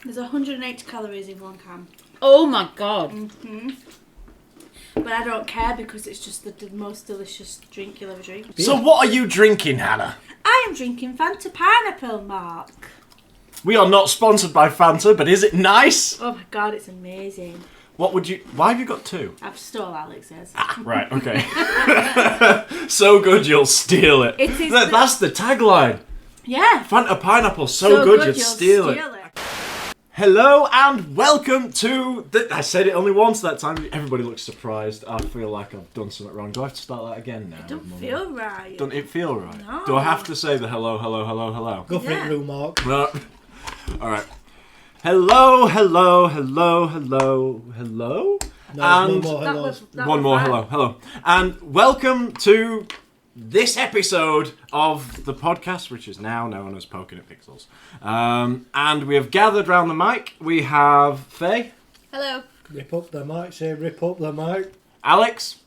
There's 180 calories in one can. Oh my god. Mm-hmm. But I don't care because it's just the most delicious drink you'll ever drink. So what are you drinking, Hannah? I am drinking Fanta Pineapple, Mark. We are not sponsored by Fanta, but is it nice? Oh my god, it's amazing. Why have you got two? I've stole Alex's. Right, okay. So good you'll steal it. That's the tagline. Yeah. Fanta Pineapple, so good you'll steal it. Hello and welcome to I said it only once that time. Everybody looks surprised. I feel like I've done something wrong. Do I have to start that again now? It don't feel right. Doesn't it feel right? No. Do I have to say the hello? Go for it, Lou, Mark. No. Alright. Hello. No, And one more hello. hello. And welcome to this episode of the podcast, which is now known as Poking at Pixels. And we have gathered round the mic. We have Faye. Hello. Rip up the mic, say rip up the mic. Alex.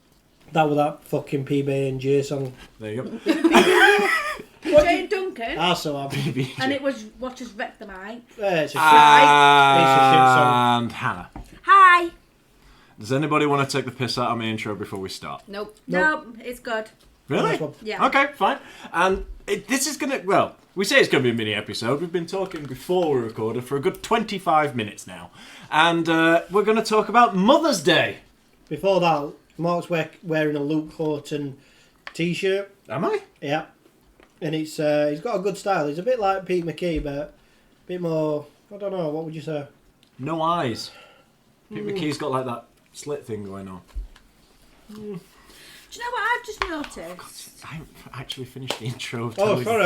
That was that fucking PB&J song. There you go. Jane Duncan. Also, I'm BB. And it was What Has Wrecked the Mic. it's a shit. And It's a shit song. Hannah. Hi. Does anybody want to take the piss out of my intro before we start? Nope. No, it's good. Really? Nice one. Yeah. Okay, fine. And this is going to... Well, we say it's going to be a mini episode. We've been talking before we recorded for a good 25 minutes now. And we're going to talk about Mother's Day. Before that, Mark's wearing a Luke Horton t-shirt. Am I? Yeah. And it's he's got a good style. He's a bit like Pete McKee, but a bit more... I don't know, what would you say? No eyes. Pete McKee's got like that slit thing going on. Do you know what I've just noticed? I haven't actually finished the intro. Oh, sorry.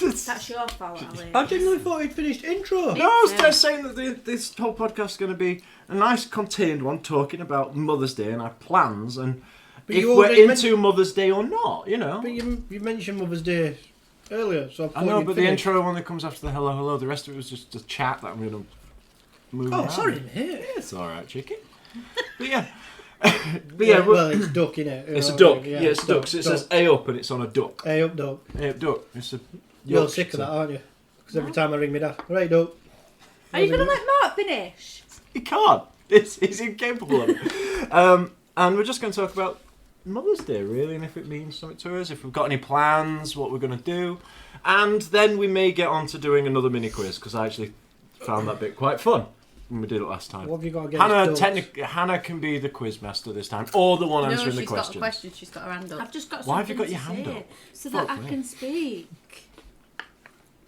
That's your fault, Ali. I genuinely thought he'd finished intro. No, I was just saying that this whole podcast is going to be a nice contained one talking about Mother's Day and our plans and But if you we're already into Mother's Day or not, you know. But you mentioned Mother's Day earlier, so I know, but the intro one that comes after the hello, the rest of it was just a chat that I'm going to move Oh, around. sorry, mate. Yeah, it's alright, chicken. But yeah. Well, it's duck, innit? It's a duck. Yeah, it's duck. So it says A up and it's on a duck. Hey up, duck. A up, duck. It's a You're sick of that, aren't you? Because every time I ring my dad, right, duck. Are you going to let Mark finish? He can't. He's incapable of it. And we're just going to talk about Mother's Day, really, and if it means something to us, if we've got any plans, what we're going to do. And then we may get on to doing another mini quiz, because I actually found that bit quite fun when we did it last time. What have you got against Hannah can be the quiz master this time, or the one answering the questions. She's got a question, she's got her hand up. I've just got Why have you something got your to hand say up? so that Fuck I me. can speak.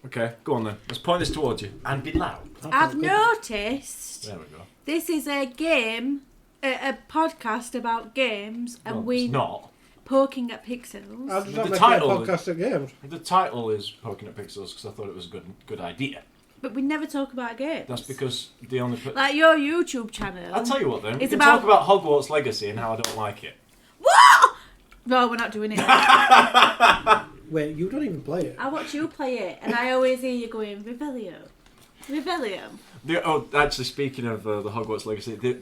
Okay, go on then. Let's point this towards you. And be loud. I've noticed There we go. this is a game, a podcast about games, and Well, we it's not. poking at pixels. I'll just The have my title- podcast at games. The title is Poking at Pixels because I thought it was a good idea. But we never talk about games. That's because the only... Like your YouTube channel. I'll tell you what then. We It's can about- talk about Hogwarts Legacy and how I don't like it. What? No, we're not doing it. Wait, you don't even play it. I watch you play it, and I always hear you going, Revelio. Actually, speaking of the Hogwarts Legacy, the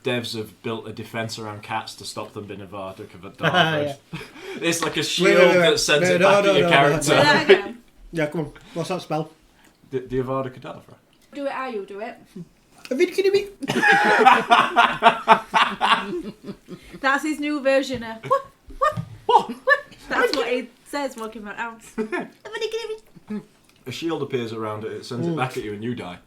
devs have built a defense around cats to stop them being Avada Kedavra. It's like a shield that sends it back at your character. Say that again. Yeah, come on. What's that spell? The Avada Kedavra. Do it how you do it. Have you kidding me? That's his new version of What? That's what he says walking around house. A shield appears around it, it sends it back at you and you die.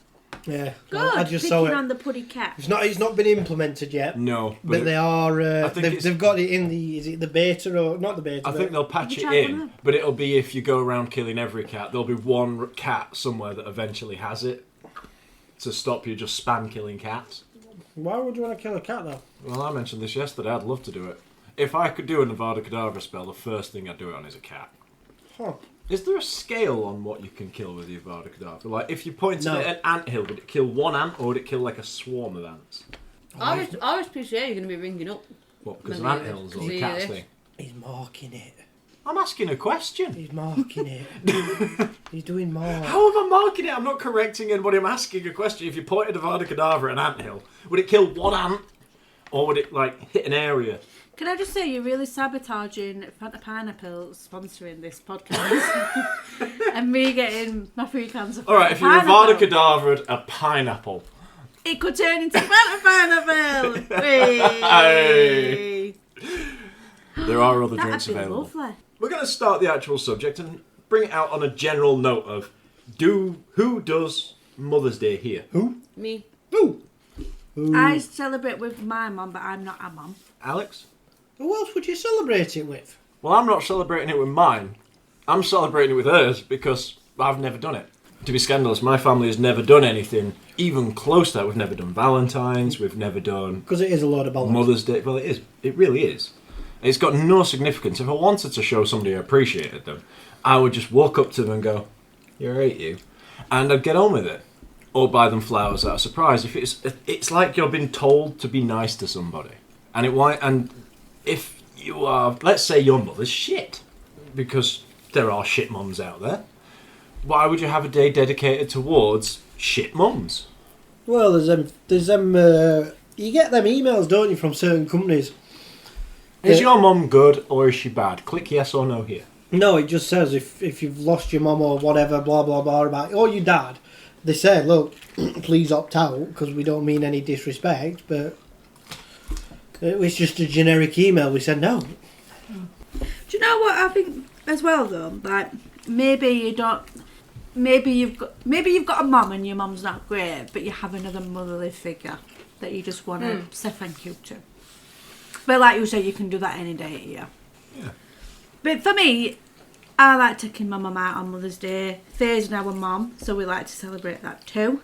Yeah. Good. I just Picking saw it. on the puddy cat. It's not been implemented yet. No. But they are. I think they've got it in the. Is it the beta or not the beta? I think they'll patch Have you it tried one in, out? but it'll be if you go around killing every cat, there'll be one cat somewhere that eventually has it to stop you just spam killing cats. Why would you want to kill a cat though? Well, I mentioned this yesterday, I'd love to do it. If I could do an Avada Kedavra spell, the first thing I'd do it on is a cat. Huh. Is there a scale on what you can kill with the Avada Kedavra? Like, if you pointed No. it at an anthill, would it kill one ant or would it kill like a swarm of ants? RSPCA you're going to be ringing up. What, because of Maybe anthills or see the cat's this. thing? He's marking it. I'm asking a question. He's marking it. He's doing more. How am I marking it? I'm not correcting anybody, I'm asking a question. If you pointed Avada Kedavra at an anthill, would it kill one ant? Or would it, like, hit an area? Can I just say you're really sabotaging Fanta Pineapple sponsoring this podcast and me getting my 3 cans of Alright, if you pineapple. Avada Kedavra a pineapple. It could turn into Fanta Pineapple. Hey. There are other That'd drinks be available. lovely. We're going to start the actual subject and bring it out on a general note of who does Mother's Day here? Who? Me. Ooh. I celebrate with my mum, but I'm not a mum. Alex? Who else would you celebrate it with? Well, I'm not celebrating it with mine. I'm celebrating it with hers because I've never done it. To be scandalous, my family has never done anything even close to that. We've never done Valentine's, we've never done Because it is a load of bollocks. Mother's Day. Well, it is. It really is. It's got no significance. If I wanted to show somebody I appreciated them, I would just walk up to them and go, "You're right, you," and I'd get on with it, or buy them flowers out of surprise. If it's like you're being told to be nice to somebody, and if you are, let's say your mother's shit, because there are shit mums out there. Why would you have a day dedicated towards shit mums? Well, there's them. You get them emails, don't you, from certain companies? Is your mum good or is she bad? Click yes or no here. No, it just says if you've lost your mum or whatever, blah blah blah about, or your dad. They say, look, please opt out because we don't mean any disrespect, but it was just a generic email. We send out. Do you know what I think as well though? Like maybe you don't. Maybe you've got a mum and your mum's not great, but you have another motherly figure that you just want to say thank you to. But like you say, you can do that any day of the year. Yeah. But for me, I like taking my mum out on Mother's Day. Faye's our mum, so we like to celebrate that too.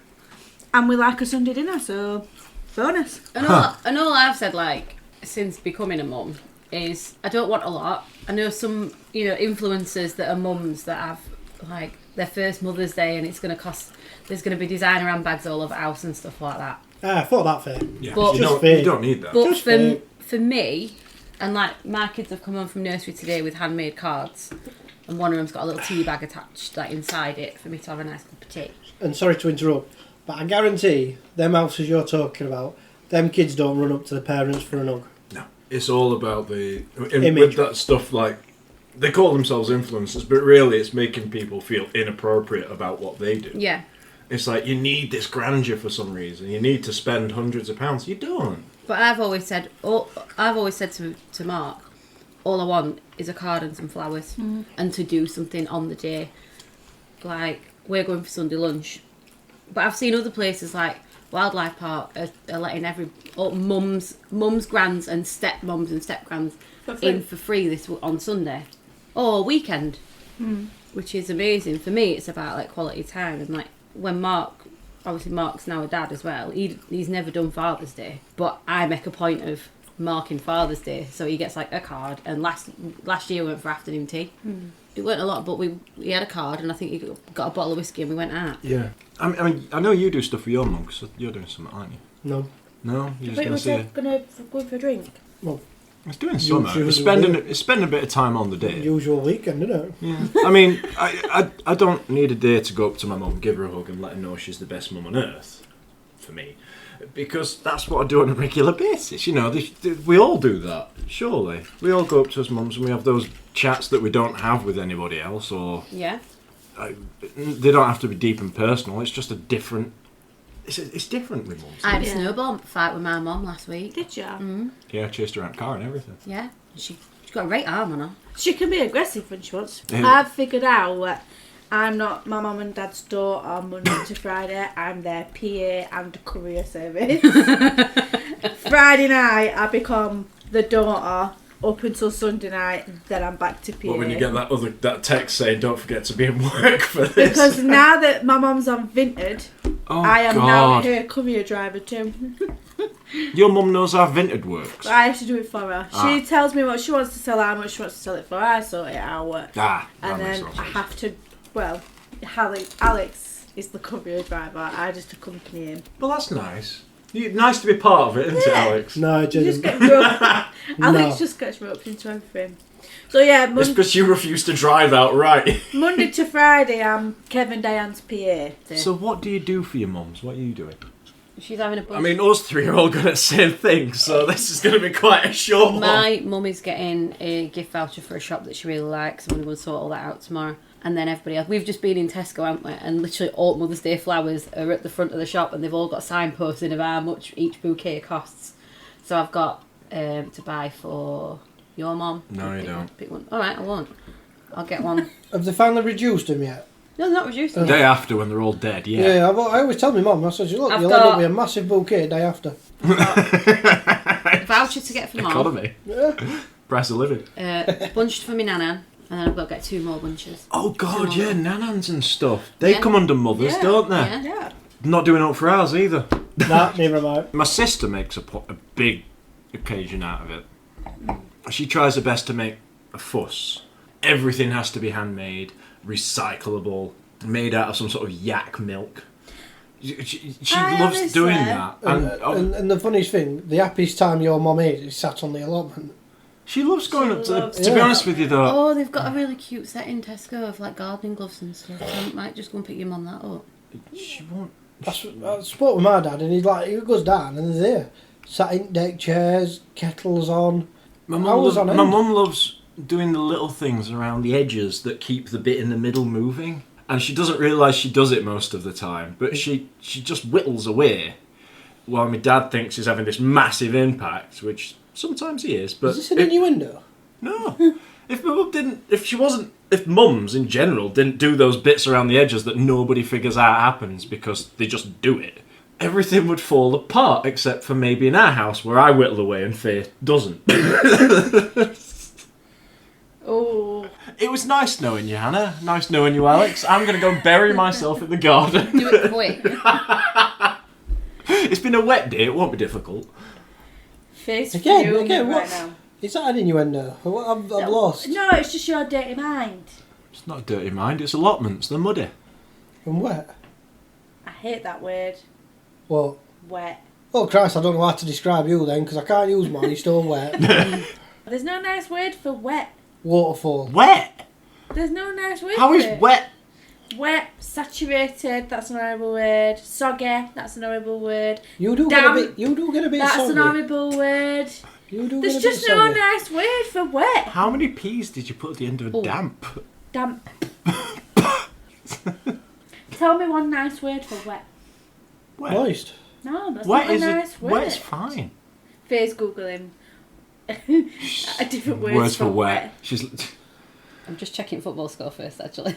And we like a Sunday dinner, so bonus. And all I've said, like, since becoming a mum, is I don't want a lot. I know some, influencers that are mums that have, like, their first Mother's Day and it's going to cost, there's going to be designer handbags all over the house and stuff like that. I thought that fair. Yeah, But- you don't need that. But Just fair. for me, and like my kids have come home from nursery today with handmade cards, and one of them's got a little tea bag attached, like inside it, for me to have a nice cup of tea. And sorry to interrupt, but I guarantee them houses you're talking about, them kids don't run up to the parents for an hug. No, it's all about the Image. with that stuff. Like they call themselves influencers, but really it's making people feel inappropriate about what they do. Yeah. It's like you need this grandeur for some reason. You need to spend hundreds of pounds. You don't. But I've always said to Mark, all I want is a card and some flowers, and to do something on the day. Like we're going for Sunday lunch, but I've seen other places like Wildlife Park are letting mums, grands, and stepmoms and stepgrands in for free on Sunday or weekend, which is amazing. For me, it's about like quality time and like when Obviously, Mark's now a dad as well. He's never done Father's Day, but I make a point of marking Father's Day, so he gets like a card. And last year we went for afternoon tea. It weren't a lot, but he had a card, and I think he got a bottle of whiskey, and we went out. Yeah. I mean, I know you do stuff for your mum, so you're doing something, aren't you? No. No, you're just Wait, going to was see I it. going to go for a drink? Well, It's doing something. Usually It's spending a bit of time on the day. usual weekend, isn't it? Yeah. I mean, I don't need a day to go up to my mum, give her a hug, and let her know she's the best mum on earth. For me, because that's what I do on a regular basis. We all do that. Surely, we all go up to us mums and we have those chats that we don't have with anybody else, or Yeah. they don't have to be deep and personal. It's just a different. It's different with mums. I had a Yeah. snowball fight with my mum last week. Did you? Yeah, I chased her around the car and everything. Yeah. She's got a great arm on her. She can be aggressive when she wants. Yeah. I've figured out that I'm not my mum and dad's daughter on Monday to Friday. I'm their PA and courier service. Friday night, I become the daughter up until Sunday night. Then I'm back to PA. But when you get that text saying, "Don't forget to be in work for this," because now that my mum's on Vinted, oh, I am now God. her courier driver too. Your mum knows how Vinted works. I have to do it for her. Ah. She tells me what she wants to sell, how much she wants to sell it for. I sort it out. That And makes then no I sense. have to, well, Alex is the courier driver. I just accompany him. Well, that's nice. Nice to be part of it, isn't it, Alex? No, it You just doesn't. get roped. No. Alex just gets roped into everything. So yeah, It's because you refuse to drive outright. Monday to Friday, I'm Kevin Diane's PA. So what do you do for your mums? What are you doing? She's having a bunch. I mean, us three are all going at the same thing, so this is going to be quite a short one. My mum is getting a gift voucher for a shop that she really likes. I'm going to sort all that out tomorrow. And then everybody else. We've just been in Tesco, haven't we? And literally all Mother's Day flowers are at the front of the shop, and they've all got signposts in of how much each bouquet costs. So I've got to buy for your mum. No, you don't. Pick one. All right, I won't. I'll get one. Have they finally reduced them yet? No, they're not reducing The it. day after, when they're all dead, yeah. Yeah, I always tell my mum, I said, look, I've you'll got- end up with a massive bouquet day after. Voucher to get for mum. Economy. Yeah. Price of living. Bunched for me nana. And then I've got to get 2 more bunches. Oh, God, Two yeah, more. nanans and stuff. They Yeah. come under mothers, Yeah. don't they? Yeah. Yeah. Not doing up for ours either. Nah, never mind. My sister makes a big occasion out of it. She tries her best to make a fuss. Everything has to be handmade, recyclable, made out of some sort of yak milk. She I loves doing understand. that. And the funniest thing, the happiest time your mum is sat on the allotment. She loves going She up to... loves To be it. honest with you, though... Oh, they've got a really cute set in Tesco of like gardening gloves and stuff. So I might just go and pick your mum that up. She won't... I spoke with my dad and he's like, he goes down and they're there. Sat in deck chairs, kettles on. My Hours on end. mum loves doing the little things around the edges that keep the bit in the middle moving. And she doesn't realise she does it most of the time. But she just whittles away. While my dad thinks he's having this massive impact, which sometimes he is. But Is this an innuendo? no. If my mum didn't... If mums in general didn't do those bits around the edges that nobody figures out happens because they just do it, everything would fall apart except for maybe in our house where I whittle away and Faith doesn't. Oh. It was nice knowing you, Hannah. Nice knowing you, Alex. I'm going to go and bury myself in the garden. Do it quick. It's been a wet day. It won't be difficult. Face Again, fuming what? right now. Is that an innuendo? I've lost. No, it's just your dirty mind. It's not a dirty mind. It's allotments. They're muddy. And wet. I hate that word. Well, Wet. oh Christ, I don't know how to describe you then, because I can't use mine, you're still wet. There's no nice word for wet. Waterfall. Wet? There's no nice word How for is it. wet? Wet, saturated, that's an horrible word. Soggy, that's an horrible word. You do Damp, get a bit That's soggy. an horrible word. You do There's get a bit just no soggy. nice word for wet. How many P's did you put at the end of a Oh. damp? Damp. Tell me one nice word for wet. Wet. Moist. No, that's Wet not a is nice word. wet's fine. Face googling. A different words, Words for wet. She's... I'm just checking football score first, actually.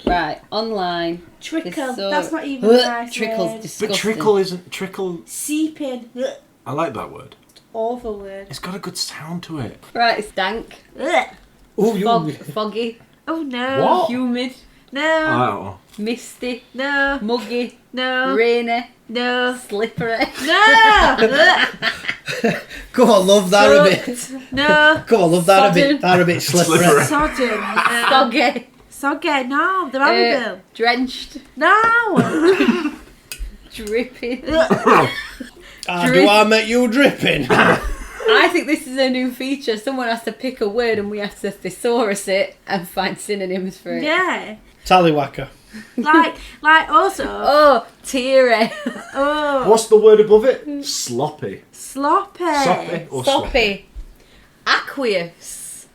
Right, online. Trickle. So- That's not even a nice Trickle's word. disgusting. But trickle isn't... Trickle... Seeping. Ugh. I like that word. Awful word. It's got a good sound to it. Right, it's dank, Ugh. Oh, you. foggy, Oh no. What? humid, No. Oh. misty, No. muggy, No. rainy, No. slippery. No. Ugh. Come on, love that a bit. No. Come on, love that a bit. Sodden. That a bit slippery. Slippery. Sodden. Soggy, Soggy. No. They're horrible. drenched, No. dripping. Ugh. Do I make you dripping? I think this is a new feature. Someone has to pick a word and we have to thesaurus it and find synonyms for it. Yeah. Tallywhacker. Like also. Oh, teary. Oh. What's the word above it? Sloppy. Sloppy. Soppy or sloppy? Soppy. Aqueous.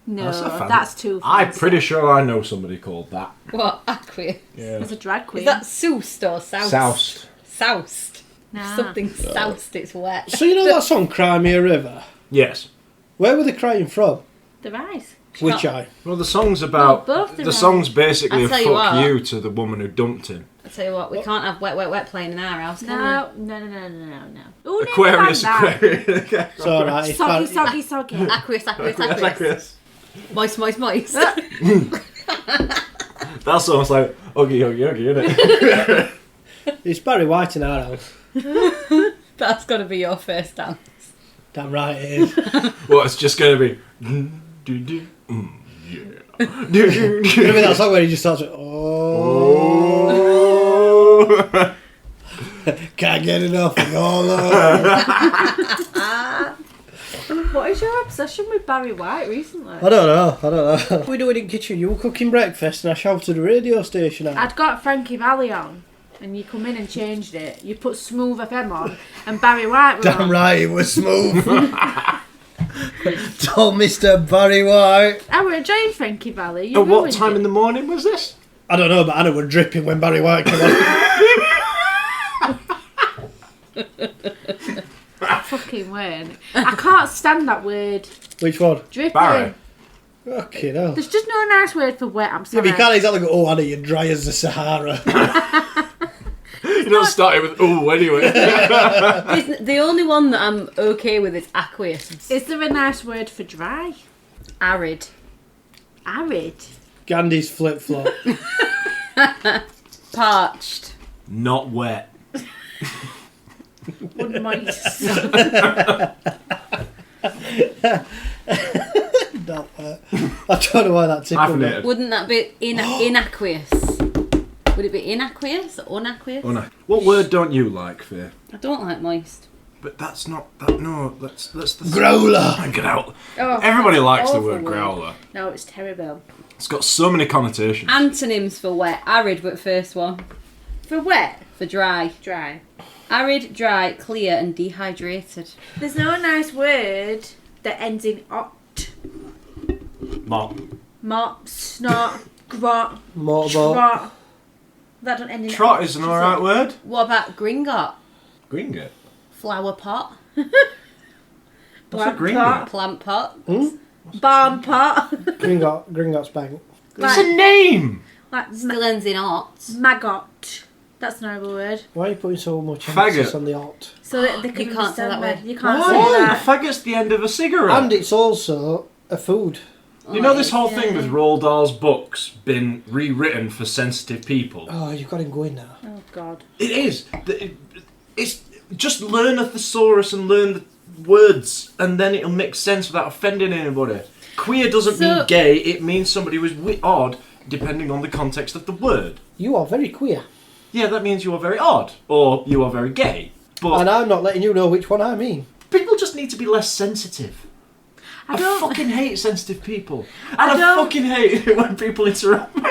No, That's a fan- that's too I'm fancy. pretty sure I know somebody called that. What? Aqueous. Yeah. It's a drag queen. Is that soused or soused? Soused. Soused. Nah. Something soused, it's wet. So you know that song, Cry Me a River? Yes. Where were they crying from? The rice. Which Not- eye? Well, the song's about... Well, both the are song's basically I'll a tell fuck you you, what. to the woman who dumped him. I tell you what, we can't have wet playing in our house, can No. Ooh, Aquarius, never mind Aquarius. It's alright. that. Soggy, soggy, soggy. we? Aqueous. Aquarius, Aquarius. Moist. That's almost like Huggy, isn't it? It's Barry White in our house. That's got to be your first dance. Damn right it is. Well, it's just going to be... Yeah. Remember that song where he just starts with, oh, Oh. can't get enough of all over. What is your obsession with Barry White recently? I don't know. What were we doing in the kitchen? You were cooking breakfast and I shouted the radio station out. I'd got Frankie Valli on. and you come in and changed it, you put Smooth FM on and Barry White were Damn on. right, it was smooth. Told Mr. Barry White. I were enjoying Frankie Valley. You At what ruined time it. in the morning was this? I don't know, but Anna were dripping when Barry White came on. Fucking word. I can't stand that word. Which one? Dripping. Barry. Fucking hell. There's just no nice word for wet, I'm Yeah, sorry. but you can't exactly go, oh, Anna, you're dry as the Sahara. You don't start it with ooh anyway. The only one that I'm okay with is aqueous. Is there a nice word for dry? Arid. Arid. Gandhi's flip-flop. Parched. Not wet. Unmoist. Not that. I don't know why that tickled me. Hyphenated. Wouldn't that be inaqueous? Would it be inaqueous or unaqueous? Oh, no. What word don't you like, Faye? I don't like moist. But that's not that. No, that's the Growler. Get out. Oh, Everybody likes the awful word growler. No, it's terrible. It's got so many connotations. Antonyms for wet. Arid, but first one. For wet, For dry. dry. Arid, dry, clear, and dehydrated. There's no nice word that ends in ot. Mop. Mop, snot, grot, Motorboat. trot. That don't end in Trot ot, is an does alright it? word. What about gringot? Gringot. Flower pot. What's a Plant gringot? pot. Plant pot. Barn pot. Gringotts Bank. It's a name. Like Still ends in ot. maggot. That's an horrible word. Why are you putting so much Faggot. emphasis on the ot? So that they can You can't say understand that me. word. You can't Why? say A that. faggot's the end of a cigarette. And it's also a food. You know this whole Yeah. thing with Roald Dahl's books been rewritten for sensitive people? Oh, you've got him going now. Oh God. It is. It's just learn a thesaurus and learn the words, and then it'll make sense without offending anybody. Queer doesn't mean gay; it means somebody who's odd, depending on the context of the word. You are very queer. Yeah, that means you are very odd, or you are very gay. But And I'm not letting you know which one I mean. people just need to be less sensitive. I don't- fucking hate sensitive people. And I I don't- fucking hate it when people interrupt me.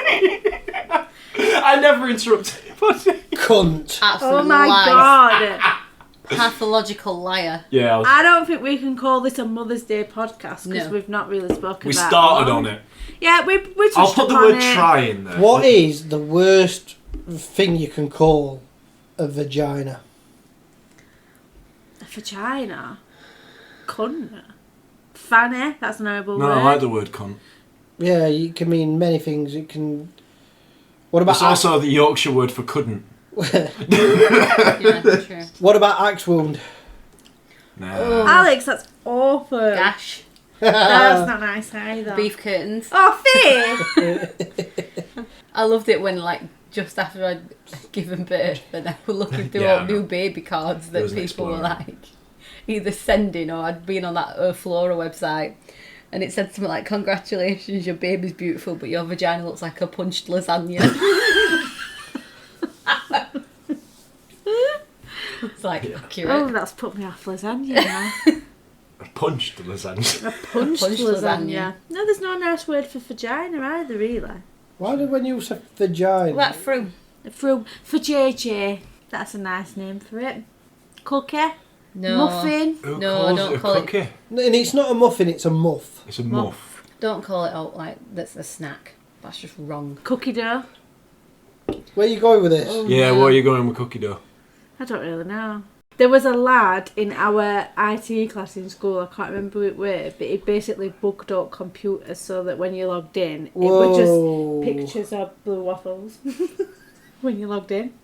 I never interrupt anybody. Cunt. Absolute Oh my lie. God. Pathological liar. Yeah, I don't think we can call this a Mother's Day podcast because No. we've not really spoken we about started it. on it. Yeah, we touched I'll put the upon word it. try in there. What is the worst thing you can call a vagina? A vagina. Cunt. Fanny. That's an horrible No, word. I like the word cunt. Yeah, you can mean many things. It can. What about It's also the Yorkshire word for couldn't. Yeah, true. what about axe wound? Nah. Alex, that's awful. Gash. That's not nice either. Beef curtains. Oh, Faye! I loved it when, like, just after I'd given birth and I was looking through Yeah, all I new know. baby cards It that was an people were explorer. like either sending or I'd been on that Flora website and it said something like, congratulations, your baby's beautiful but your vagina looks like a punched lasagna. It's like accurate. Oh, that's put me off lasagna now. A punched lasagna. A punched punched lasagna. lasagna. No, there's no nice word for vagina either, really. Why did when you say vagina? What about fruit? For JJ, that's a nice name for it. Cookie, No. muffin. Who No, calls don't it a call it- cookie? And it's not a muffin, it's a muff. It's a muff. Don't call it out like that's a snack. That's just wrong. Cookie dough. Where are you going with this? Yeah, where are you going with cookie dough? I don't really know. There was a lad in our IT class in school, I can't remember who it was, but he basically bugged out computers so that when you logged in, it Whoa. were just pictures of blue waffles when you logged in.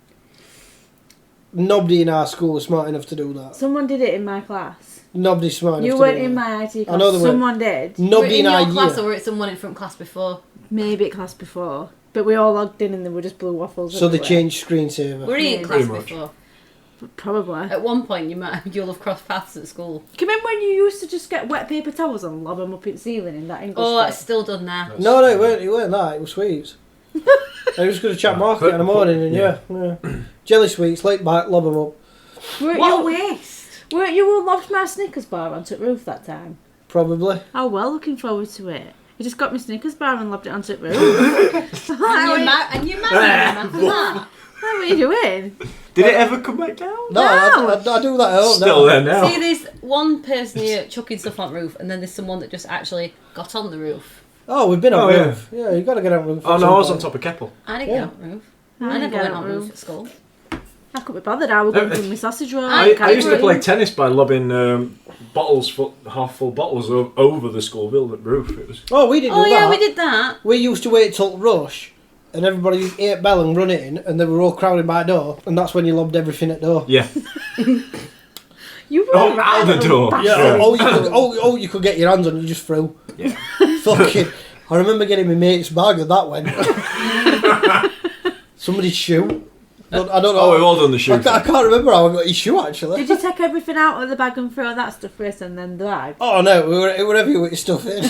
Nobody in our school was smart enough to do that. Someone did it in my class. Nobody's smart enough You to weren't do in that. my IT class. I know they weren't. Someone did. Nobody in Were it our in your class year. or were it someone in front class before? Maybe at class before. But we all logged in and there were just blue waffles. So they everywhere. changed screensaver. Were you in Yeah, class pretty much. before? Probably. At one point, you'll have crossed paths at school. Can you remember when you used to just get wet paper towels and lob them up in the ceiling in that English Oh, book? that's still done now. No, it weren't that. It was sweets. I was going to chat market in the morning and yeah. Jelly sweets, late bite, lob them up. What a waste. Weren't you who lobbed my Snickers bar onto the roof that time? Probably. Oh, well, looking forward to it. You just got my Snickers bar and lobbed it onto the roof. And you married him after that. What are you doing? Did it ever come back down? No, I do that at home. Still there now. See, there's one person here chucking stuff on the roof, and then there's someone that just actually got on the roof. Oh, we've been on Oh, yeah. roof. Yeah, you've got to get on roof. Oh no, I was on top of Keppel. I didn't Yeah. get on the roof. I I didn't never get went on on roof. roof at school. I couldn't be bothered. I was going to bring my sausage roll. I I used to agree. play tennis by lobbing half full bottles over the school building roof. It was Oh, we didn't Oh do yeah, that. we did that. We used to wait till rush, and everybody ate bell and run it in, and they were all crowding by door, and that's when you lobbed everything at door. yeah. You were Oh, right out the little door. bastard. Yeah, all you could get your hands on, you just threw. Yeah. Fucking, I remember getting my mate's bag and that went. Somebody's shoe. I don't know. Oh, we've all done the shoe I can't remember how I got his shoe actually. Did you take everything out of the bag and throw that stuff first and then the bag? Oh no, it were heavy with your stuff in.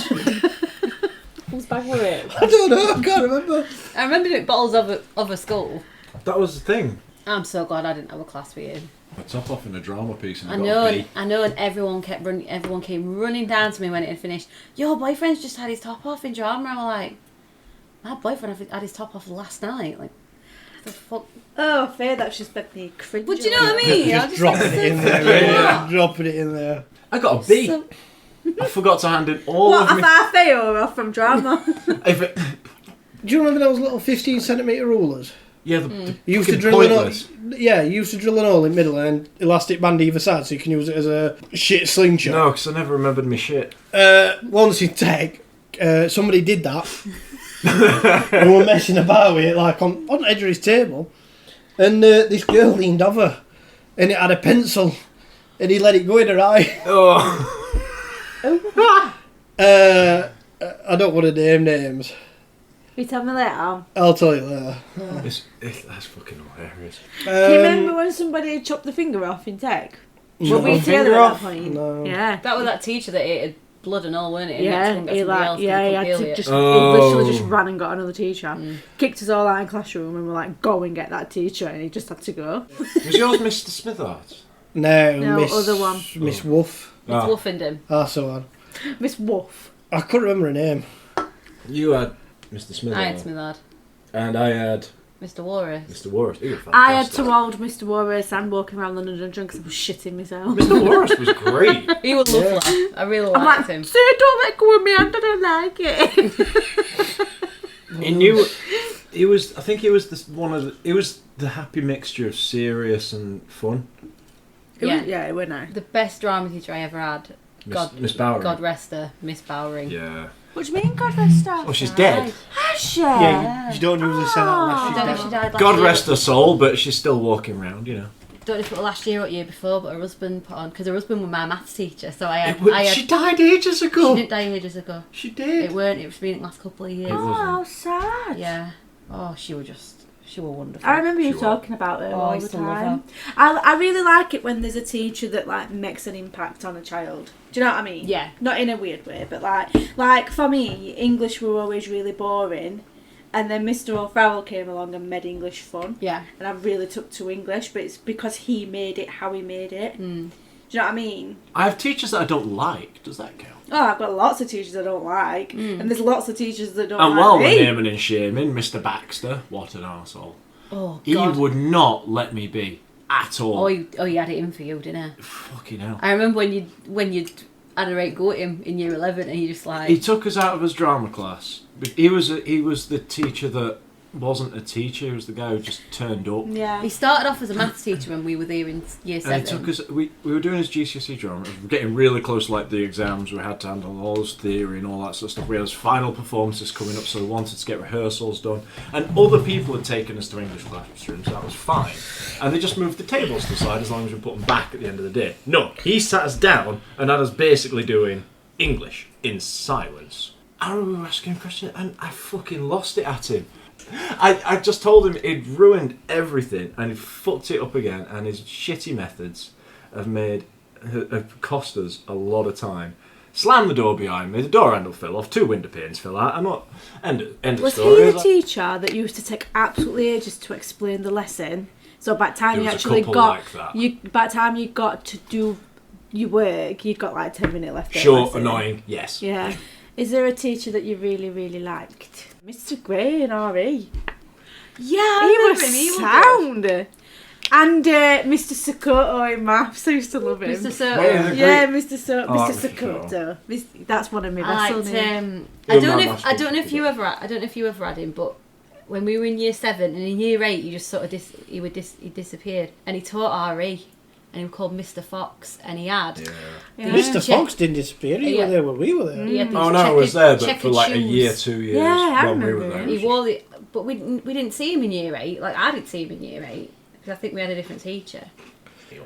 Whose bag were it? I don't know, I can't remember. I remember doing bottles of a school. That was the thing. I'm so glad I didn't have a class with you. A top off in a drama piece and I know, and everyone kept running. Everyone came running down to me when it had finished. Your boyfriend's just had his top off in drama. I'm like, my boyfriend had his top off last night. Like, the fuck. Oh, fair, that's just made me cringe. But do you know what I mean? Just dropping it in there, dropping it in there. I got a B. So- I forgot to hand in all What, of a me. half A or from drama? If it, Do you remember those little 15cm rulers? yeah, the You used to fucking drill an hole. pointless. Yeah, you used to drill an hole in the middle and elastic band either side, so you can use it as a shit slingshot. No, because I never remembered my shit. Once in tech, somebody did that. We were messing about with it, like on the edge of his table, and this girl leaned over, and it had a pencil, and he let it go in her eye. Oh. I don't want to name names. You tell me later. I'll tell you later. That's fucking hilarious. Do you remember when somebody had chopped the finger off in tech? Were we Chop together finger at off? that point? No. Yeah. That was that teacher that ate blood and all, weren't it? And Yeah, had to he go and get somebody else 'cause he he had couldn't to deal just, with he Oh. literally just ran and got another teacher. Kicked us all out of the classroom and we were like, go and get that teacher, and he just had to go. Was yours Mr. Smithard? No, No, Miss, other one. Miss Wolf. it. It's woofing him. That's the one. Miss Wolf. I couldn't remember her name. You had Mr. Smithard. I had to me lad. And I had Mr. Walrus. Mr. Warris. He was I had fantastic. to hold Mr. Warris and walking around London Dungeon because I was shitting myself. Mr. Warris was great. He was lovely. I really I'm liked like, him. see, don't let go of me, I don't like it. He knew. He was. I think he was He was the happy mixture of serious and fun. Yeah, it was nice. The best drama teacher I ever had. Miss Bowering. God rest her, Miss Bowering. Yeah. What do you mean, God rest her? Oh, she's dead. Has she? Yeah, you don't usually say that I unless don't know if she's she dead. died last God year. rest her soul, but she's still walking around. You know. Don't know if it was last year or year before, but her husband put on because her husband was my maths teacher, so She died ages She ago. didn't die ages ago. She did. It weren't. It was been the last couple of years. It Oh, wasn't. how sad. Yeah. Oh, she was wonderful. I remember you She talking about her Oh, I all the used to love time. I really like it when there's a teacher that like makes an impact on a child. Do you know what I mean? Yeah. Not in a weird way, but like for me, English were always really boring, and then Mr. O'Farrell came along and made English fun. Yeah. And I really took to English, but it's because he made it how he made it. Mm. Do you know what I mean? I have teachers that I don't like. Does that count? Oh, I've got lots of teachers I don't like, and there's lots of teachers that don't And like while we're me. naming and shaming, Mr. Baxter, what an arsehole. Oh He God. would not let me be at all. Oh, you had it in for you, didn't you? Fucking hell. I remember when you had a right go at him in year 11, and you just like. He took us out of his drama class. He was the teacher that wasn't a teacher. He was the guy who just turned up. Yeah. He started off as a maths teacher when we were there in year 7. And he took us. We were doing his GCSE drama. It was getting really close to like the exams. We had to handle all his theory and all that sort of stuff. We had his final performances coming up, so we wanted to get rehearsals done. And other people had taken us to English classrooms. That was fine. And they just moved the tables to the side as long as we put them back at the end of the day. No, he sat us down and had us basically doing English in silence. I remember asking a question and I fucking lost it at him. I just told him he'd ruined everything and he'd fucked it up again, and his shitty methods have cost us a lot of time. Slammed the door behind me, the door handle fell off, 2 window panes fell out. I'm not. End of Was story. he the teacher that used to take absolutely ages to explain the lesson? So by the time There you was a actually couple got like that. by the time you got to do your work, you got like 10 minutes left. of the Short, lesson. annoying, yes. Yeah. Is there a teacher that you really, really liked? Mr. Gray in RE. Yeah, He I was remember him. He was good. sound. And Mr. Sakoto in maths, I used to love him. Mr. Soto. Wait, is it- Yeah, Great. Mr. Oh, Mr. Mr. Sakoto. That's one of my I vessel liked names. him. You're I don't my know. maths I don't know if teacher, you ever. I don't know if you ever had him, but when we were in year 7 and in year 8, he just sort of he disappeared, and he taught RE, and he was called Mr. Fox, and he had. Yeah. Yeah. Mr. Check- Fox didn't disappear. He Yeah. was there when we were there. He had these Oh no, I was there, but for checkered like a shoes. year, 2 years Yeah, I when we were remember there. him. He wore the, but we didn't see him in year 8. Like I didn't see him in year 8 because I think we had a different teacher. Do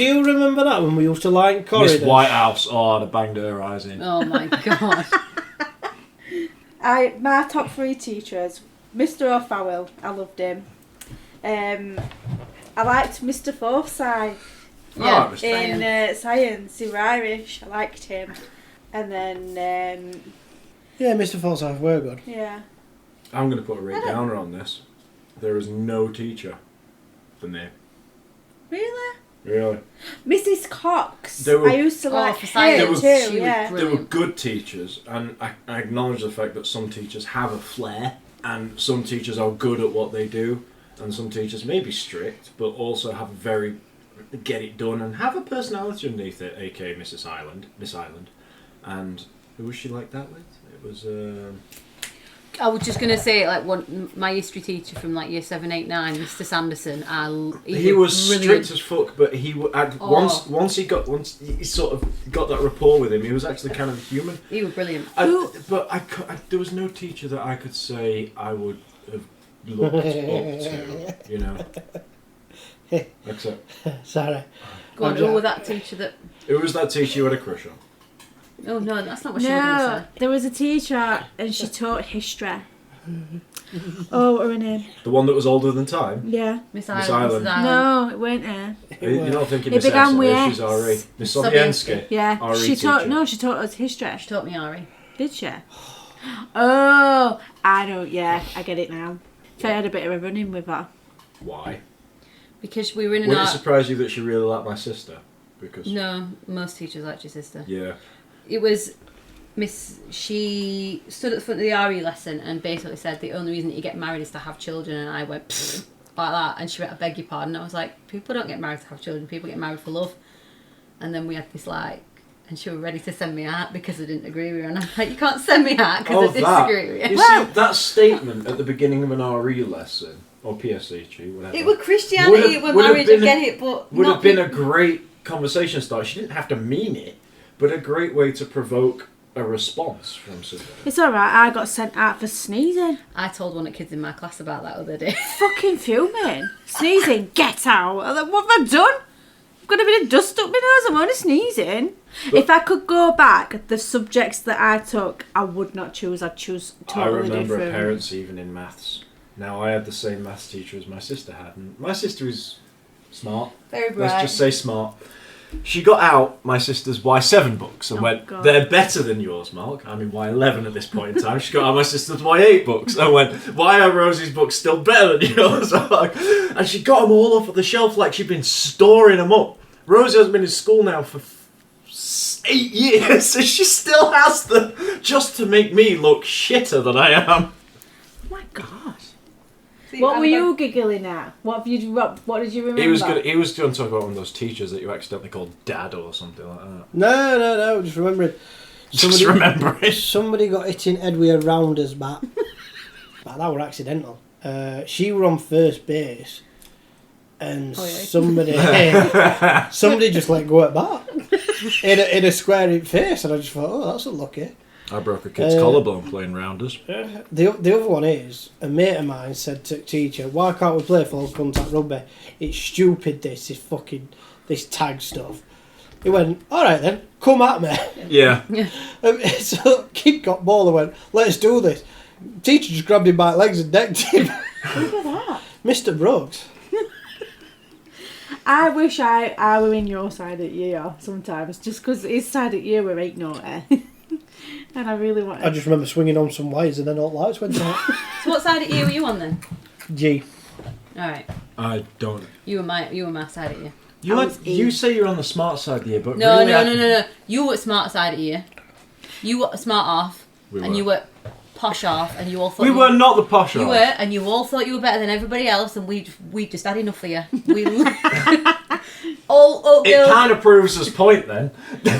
you remember that when we used to line corridors? Miss Whitehouse, oh, I'd banged her eyes in. Oh my god. My top 3 teachers, Mr. O'Farrell, I loved him. I liked Mr. Forsyth Yeah. in science. He was Irish. I liked him. And then, Yeah, Mr. Forsyth were good. yeah. I'm going to put a rate downer on this. There is no teacher for me. Really? Really. Mrs. Cox. They were- I used to like for her science, too, she was yeah. They were brilliant. good teachers, and I acknowledge the fact that some teachers have a flair, and some teachers are good at what they do, and some teachers may be strict, but also have very get it done and have a personality underneath it, aka Miss Island. And who was she like that with? It was I was just gonna say, like, my history teacher from like year 7, 8, 9, Mr. Sanderson. he was brilliant. strict as fuck, but Oh. once he sort of got that rapport with him, he was actually kind of human. He was brilliant. There was no teacher that I could say I would have looked up to, you know. Except Sorry. Go on, I'm who Jack. was that teacher that? it was that teacher you had a crush on. Oh no, that's not what she was gonna No, say. there was a teacher and she taught history. Oh, what was her name? The one that was older than time. Yeah. Miss Miss Island. Island. Mrs. Island. No, it weren't her. You're not thinking It Miss began S, with she's S. RE. Miss Sobiensky. Sobiensky. Yeah. RE She taught. teacher. No, she taught us history. She taught me Ari. Did she? Oh, I know. Yeah, I get it now. So I had a bit of a run-in with her. Why? Because we were in an Would it art. surprise you that she really liked my sister? Because No, most teachers like your sister. yeah. It was Miss. She stood at the front of the RE lesson and basically said the only reason that you get married is to have children. And I went "Pfft," like that, and she went, "I beg your pardon." I was like, "People don't get married to have children. People get married for love." And then we had this like, and she was ready to send me out because I didn't agree with her. And I'm like, "You can't send me out because I disagree with you." You see, that statement at the beginning of an RE lesson, or PSHE, whatever. It was Christianity, it was would have marriage. been I get it, but would not have been be- a great conversation starter. She didn't have to mean it, but a great way to provoke a response from somebody. It's alright, I got sent out for sneezing. I told one of the kids in my class about that other day. Fucking fuming. Sneezing, get out. I'm like, what have I done? I've got a bit of dust up my nose, I'm only sneezing. If I could go back, the subjects that I took, I would not choose. I'd choose totally I remember different. parents even in maths. Now, I had the same maths teacher as my sister had, and my sister is smart. Very bright. Let's just say smart. She got out my sister's Y7 books and Oh, went, God. "They're better than yours, Mark." I mean, Y11 at this point in time. She got out my sister's Y8 books and went, "Why are Rosie's books still better than yours?" And she got them all off of the shelf like she'd been storing them up. Rosie hasn't been in school now for 8 years, and she still has them just to make me look shitter than I am. Oh my God. What were you giggling at? What did you remember? He was going to talk about one of those teachers that you accidentally called Dad or something like that. No. Just remembering. Just remembering. Somebody got hit in head with a rounder's bat. But that were accidental. She were on first base, and somebody just let go at bat in a square in face, and I just thought, oh, that's unlucky. I broke a kid's collarbone playing rounders. The other one is, a mate of mine said to teacher, "Why can't we play full contact rugby? It's stupid this tag stuff." He went, "All right then, come at me." Yeah. So kid got ball and went, "Let's do this." Teacher just grabbed him by the legs and decked him. Look at that. Mr. Brooks. I wish I were in your side at year sometimes, just because his side at year were 8 naughty. And I really want I just remember swinging on some wires and then all the lights went out. So what side of you were you on then? G. All right, I don't. you were my side of you. You say you're on the smart side here, but No, really no. You were smart side of you. You were smart off, We and were. you were posh off, and you all thought We were not the posh You off. were, and you all thought you were better than everybody else, and we just had enough of you. We all It girls. kind of proves his point then. We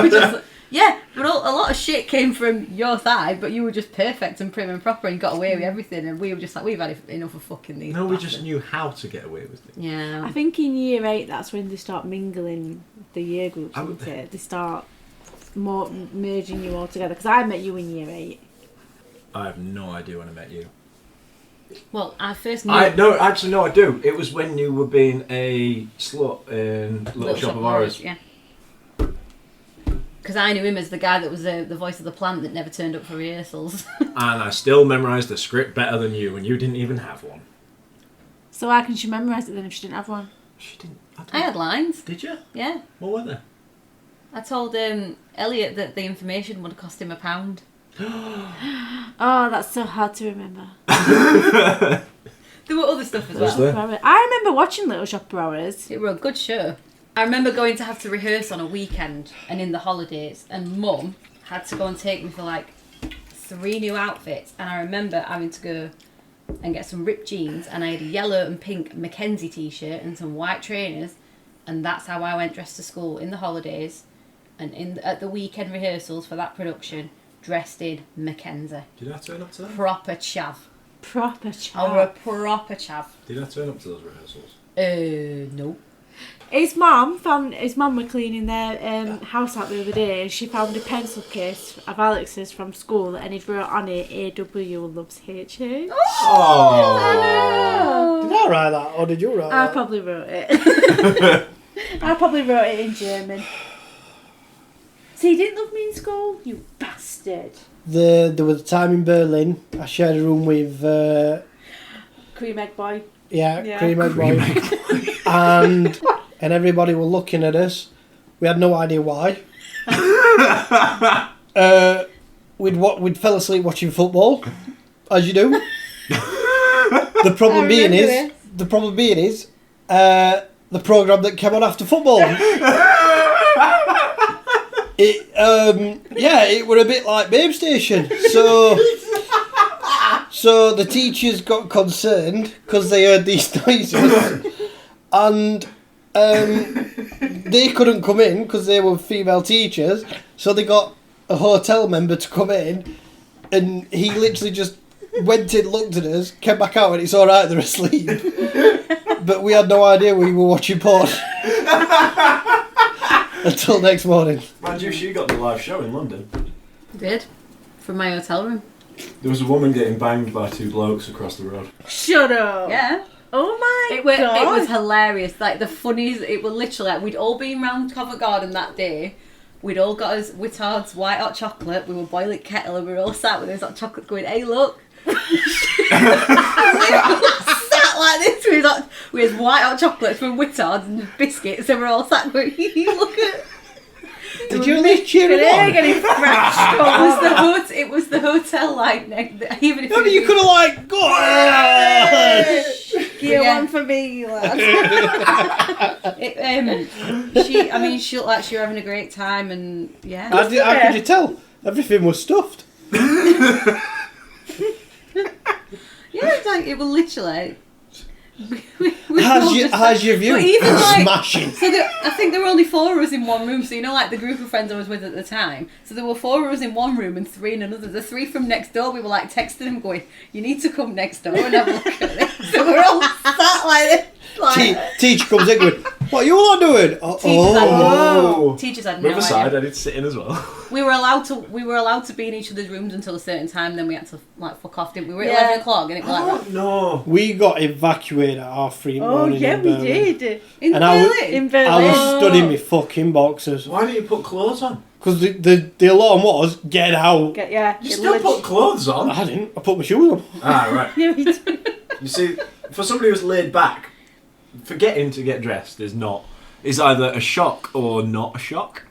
were just, yeah, but a lot of shit came from your side, but you were just perfect and prim and proper and got away with everything, and we were just like, we've had enough of fucking these. No, we bastards. just knew how to get away with it. Yeah. I think in year 8 that's when they start mingling the year groups, I isn't would- it? They start more merging you all together. Because I met you in year 8. I have no idea when I met you. Well, I first knew. I do. It was when you were being a slut in Little Shop of Horrors. Yeah. Because I knew him as the guy that was the voice of the plant that never turned up for rehearsals. And I still memorised the script better than you, and you didn't even have one. So how can she memorise it then if she didn't have one? She didn't. I had lines. Did you? Yeah. What were they? I told Elliot that the information would cost him £1. Oh, that's so hard to remember. There were other stuff as Was well. there? I remember watching Little Shop of Horrors. It was a good show. I remember going to have to rehearse on a weekend and in the holidays, and Mum had to go and take me for like 3 new outfits, and I remember having to go and get some ripped jeans, and I had a yellow and pink Mackenzie t-shirt and some white trainers, and that's how I went dressed to school in the holidays, and at the weekend rehearsals for that production, dressed in Mackenzie. Did I turn up to that? Proper chav. Proper I child. were a proper chav. Did I turn up to those rehearsals? No. His mum were cleaning their house out the other day, and she found a pencil case of Alex's from school, and he'd wrote on it, AW loves HH. Oh. Did I write that, or did you write I that? probably wrote it. I probably wrote it in German. So you didn't love me in school, you bastard. There was a time in Berlin, I shared a room with, Cream egg boy. yeah. Cream Egg Boy. and everybody were looking at us. We had no idea why. We'd fell asleep watching football, as you do. The problem being is, the program that came on after football. It were a bit like Babe Station. So the teachers got concerned because they heard these noises, and they couldn't come in because they were female teachers. So they got a hotel member to come in, and he literally just went in, looked at us, came back out, and it's all right, they're asleep. But we had no idea we were watching porn until next morning. Mind you, she got the live show in London. Did. From my hotel room. There was a woman getting banged by 2 blokes across the road. Shut up. Yeah. Oh my It god. was hilarious. Like, the funniest, it was literally, like, we'd all been round Covent Garden that day. We'd all got us Wittard's white hot chocolate. We were boiling kettle, and we were all sat with this hot chocolate going, hey, look. We all sat like this with white hot chocolates from Wittard's and biscuits, and we're all sat going, look at... Did you at least cheer him on? It was the hotel, like, even if No, but you could have like go on. Gear Yeah. one for me, lad. She looked like she was having a great time, and yeah. How could you tell? Everything was stuffed. Yeah, it's like, it was literally... How's your view? But even like, Smashing. so I think there were only 4 of us in one room, so you know, like the group of friends I was with at the time, so there were 4 of us in one room and 3 in another. The 3 from next door, we were like texting them going, you need to come next door and have a look at this. So we're all sat like this. Like, Teacher comes in going, what are you all doing? teachers had no Riverside, idea. I need to sit in as well. We were allowed to be in each other's rooms until a certain time, then we had to like fuck off, didn't we? We were at 11 o'clock and it was like that. No. We got evacuated at half 3 in the Oh morning. yeah, in we Berlin. did. In And I was- Berlin. In Berlin. I was stood in my fucking boxers. Why didn't you put clothes on? Because the alarm was, get out. Yeah. You still put clothes on? I didn't. I put my shoes on. Ah, right. Yeah, we did. You see, for somebody who's laid back, forgetting to get dressed is either a shock or not a shock.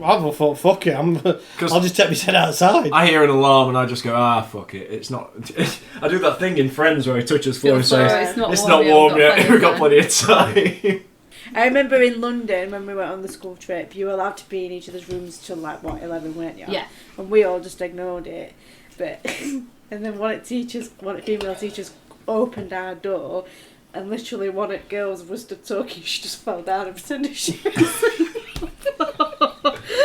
I thought, fuck it, I'll just take my head outside. I hear an alarm and I just go, fuck it. It's not. I do that thing in Friends where he touches floor and says, It's not warm yet. We've got plenty plenty of time. I remember in London when we went on the school trip, you were allowed to be in each other's rooms till like 11, weren't you? Yeah. And we all just ignored it. But and then one of female teachers opened our door, and literally one of the girls was stood talking. She just fell down and pretended she was asleep.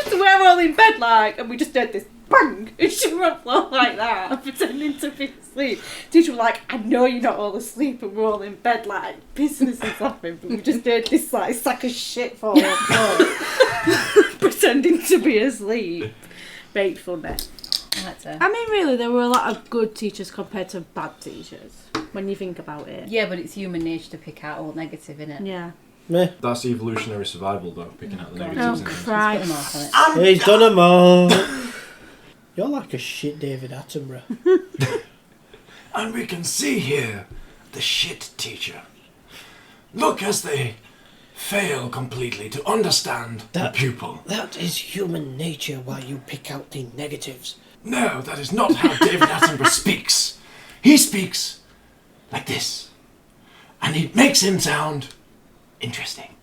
So we're all in bed and we just heard this bang, and she were on the floor like that, and pretending to be asleep. Teacher was like, I know you're not all asleep, and we're all in bed business is laughing, but we just heard this sack of shit fall on the floor, pretending to be asleep. Very funny. I mean, really, there were a lot of good teachers compared to bad teachers, when you think about it. Yeah, but it's human nature to pick out all negative, innit? Yeah. Meh. That's evolutionary survival, though, picking out the negatives. Oh, and things. Christ. He's done them all. You're like a shit David Attenborough. And we can see here the shit teacher. Look as they fail completely to understand the pupil. That is human nature why you pick out the negatives. No, that is not how David Attenborough speaks. He speaks like this. And it makes him sound interesting.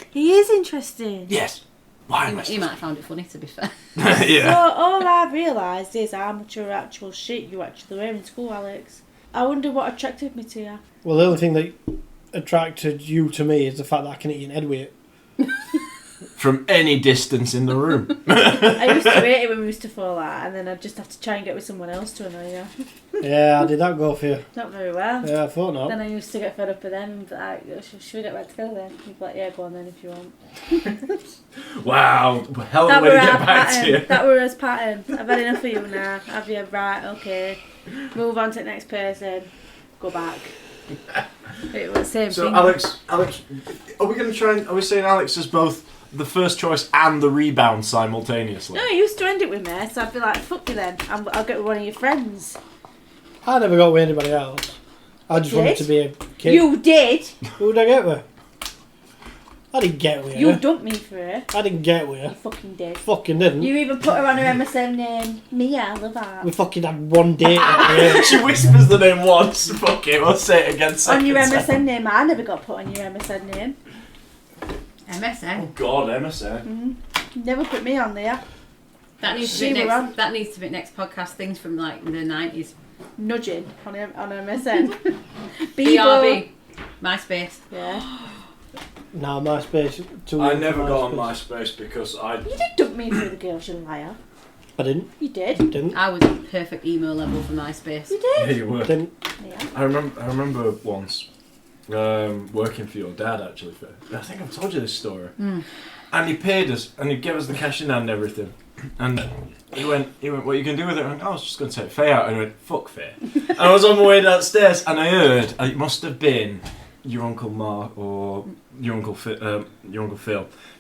He is interesting. Yes. Why am I You might have found it funny, to be fair. Yeah. So all I've realised is how much of actual shit you actually were in school, Alex. I wonder what attracted me to you. Well, the only thing that attracted you to me is the fact that I can eat an head with it. From any distance in the room. I used to hate it when we used to fall out, and then I'd just have to try and get with someone else to annoy you. Yeah, how did that go for you? Not very well. Yeah, I thought not. Then I used to get fed up with them and be like, should we get back together then? You'd be like, yeah, go on then if you want. Wow. Hell of a way to get back to you. That were us pattern. I've had enough of you now. Have you? Right, okay. Move on to the next person. Go back. It was the same So thing. Alex, are we going to try and, are we saying Alex is both the first choice and the rebound simultaneously? No, you used to end it with me, so I'd be like, fuck you then. I'll get with one of your friends. I never got with anybody else. I just wanted to be a kid. You did. Who did I get with? I didn't get with her. You dumped me for her. I didn't get with You her. fucking did. Fucking didn't. You even put her on her MSN name. Mia, I love her. We fucking had one date. Yeah. She whispers the name once. Fuck it, we'll say it again. On your Second. MSN name. I never got put on your MSN name. MSN. Oh God, MSN. You never put me on there. That needs to She be were on. next. That needs to be next podcast. Things from the 90s. Nudging on MSN. BRB. MySpace. Yeah. Nah, MySpace. I never got on MySpace because I... You did dump me for the girls, you liar. I didn't. You did. Didn't. I was at perfect emo level for MySpace. You Yeah, did. you were. Didn't. Yeah. I remember once working for your dad, actually. I think I've told you this story. And he paid us, and he gave us the cash in hand and everything. And he went, what are you going to do with it? I went, I was just going to take Faye out. And he went, fuck Faye. And I was on my way downstairs, and I heard, it must have been your Uncle Mark or your Uncle Phil,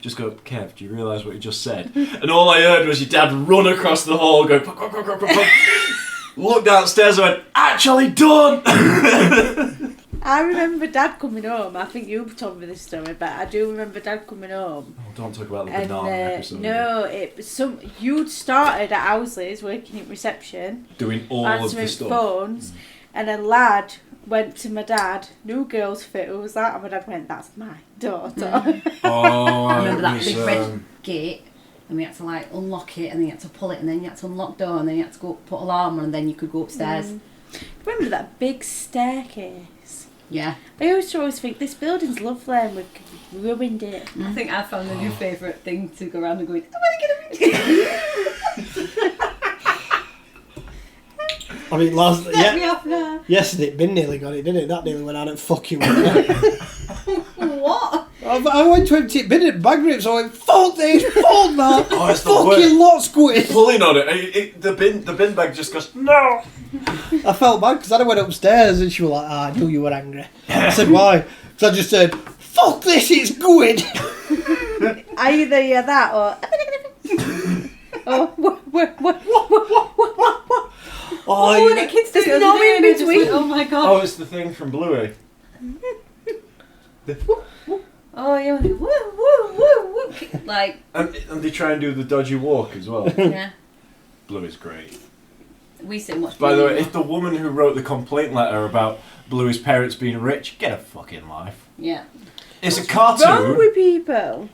just go, Kev, do you realise what you just said? And all I heard was your dad run across the hall, go, pop, pop, pop, pop, pop, pop. Looked downstairs and went, actually done! I remember Dad coming home. I think you told me this story, but I do remember Dad coming home. Oh, don't talk about the And banana episode. no, it was you'd started at Owsley's working in reception, Doing all of answering the stuff. phones, and a lad went to my dad. New girls fit. Who was that? And my dad went, "That's my daughter." Oh, I remember it that was, big red gate, and we had to unlock it, and then you had to pull it, and then you had to unlock the door, and then you had to go put alarm on, and then you could go upstairs. Remember that big staircase? Yeah. I used to always think this building's lovely, and we've ruined it. I think I found a new favourite thing to go around and going, I want to get a I mean, Let me off now. yesterday, Bin nearly got it, didn't it? That nearly went out at fucking window. What? I went to empty Bin at bag rips, so I went, fuck this, fuck that, Oh, it's the fucking worst. lot squid. Pulling on it, the bin bag just goes, no! I felt bad because I went upstairs and she was like, I knew you were angry. I said, why? Because I just said, fuck this, it's good. Either you're that or. Oh, the kids There's don't no know in in between. between. Oh my god. Oh, it's the thing from Bluey. Oh, you want to woo woo woo woo. Like, And they try and do the dodgy walk as well. yeah. Bluey's great. We sit and watch. By the way, Bluey. if the woman who wrote the complaint letter about Bluey's parents being rich, get a fucking life. Yeah. It's a What's wrong cartoon. with people?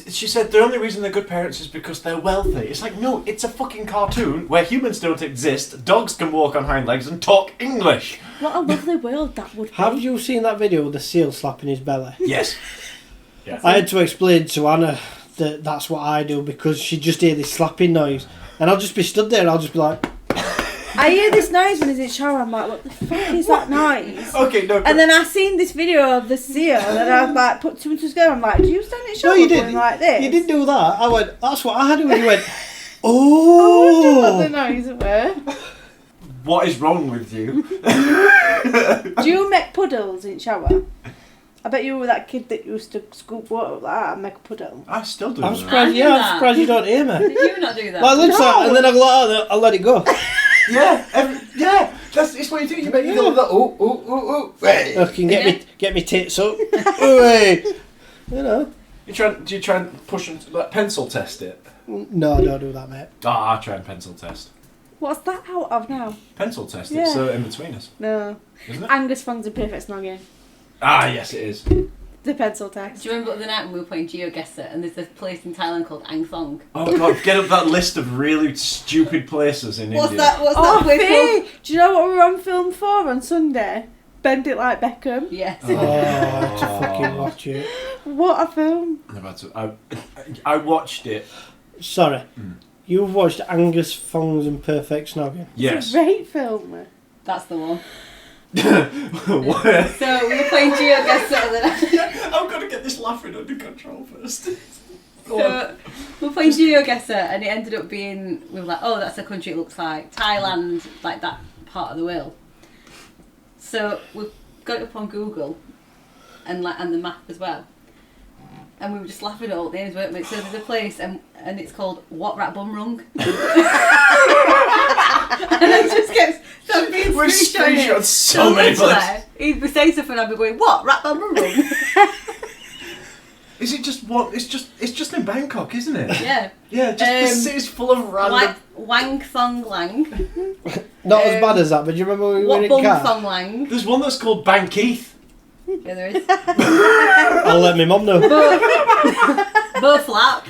She said the only reason they're good parents is because they're wealthy. It's like, no, it's a fucking cartoon where humans don't exist, dogs can walk on hind legs and talk English. What a lovely world that would be. Have you seen that video with the seal slapping his belly? Yes. Yeah. I had to explain to Anna that that's what I do because she'd just hear this slapping noise. And I'll just be stood there and I'll just be like... I hear this noise when he's in shower. I'm like, what the fuck is that noise? Okay, no. And then I seen this video of the seal, and I like put two and two together. I'm like, do you stand in shower No, you going didn't. like this? You didn't do that. I went, that's what I do. And you went, I wonder what the oh. noise were. What is wrong with you? Do you make puddles in shower? I bet you were that kid that used to scoop water up like that and make a puddle. I still do I'm that. surprised, I'm surprised you don't hear me. Did you not do that? Like, looks like, and then I go like that, I'll let it go. Yeah, it's what you do. You make you go like that. Ooh. I can get me tits up. Hey. You know. Do you try and push and like pencil test it? No, don't do that, mate. I try and pencil test. What's that out of now? Pencil test. Yeah. It's in between us, No. isn't it? Angus Fung's a perfect snogging. Yes, it is. The pencil test. Do you remember the night when we were playing GeoGuessr and there's this place in Thailand called Ang Thong? Oh god, get up that list of really stupid places in What's India. that? What's Oh, that place Faye! called? Do you know what we were on film for on Sunday? Bend It Like Beckham. Yes. Oh, I had to fucking watch it. What a film. I watched it. Sorry. You've watched Angus Fong's and Perfect Snogging? Yes. It's a great film. That's the one. What? So we were playing GeoGuessr the night. I've got to get this laughing under control first. So we were playing GeoGuessr and it ended up being, we were like, oh, that's a country it looks like. Thailand, like that part of the world. So we got it up on Google and the map as well. And we were just laughing at all the names, weren't we? So there's a place and it's called What Rat Bum Rung. And I just kept being We've screenshot screenshotted so many places. He'd be saying something and I'd be going, what? Rat Bum Rung? Is it just what? It's just in Bangkok, isn't it? Yeah. Yeah, just the city's full of random. Wang Thong Lang. Not as bad as that, but do you remember when we were What in Bum car? Thong Lang? There's one that's called Bankeith. Yeah, there is. I'll let my mum know. Bo Flap.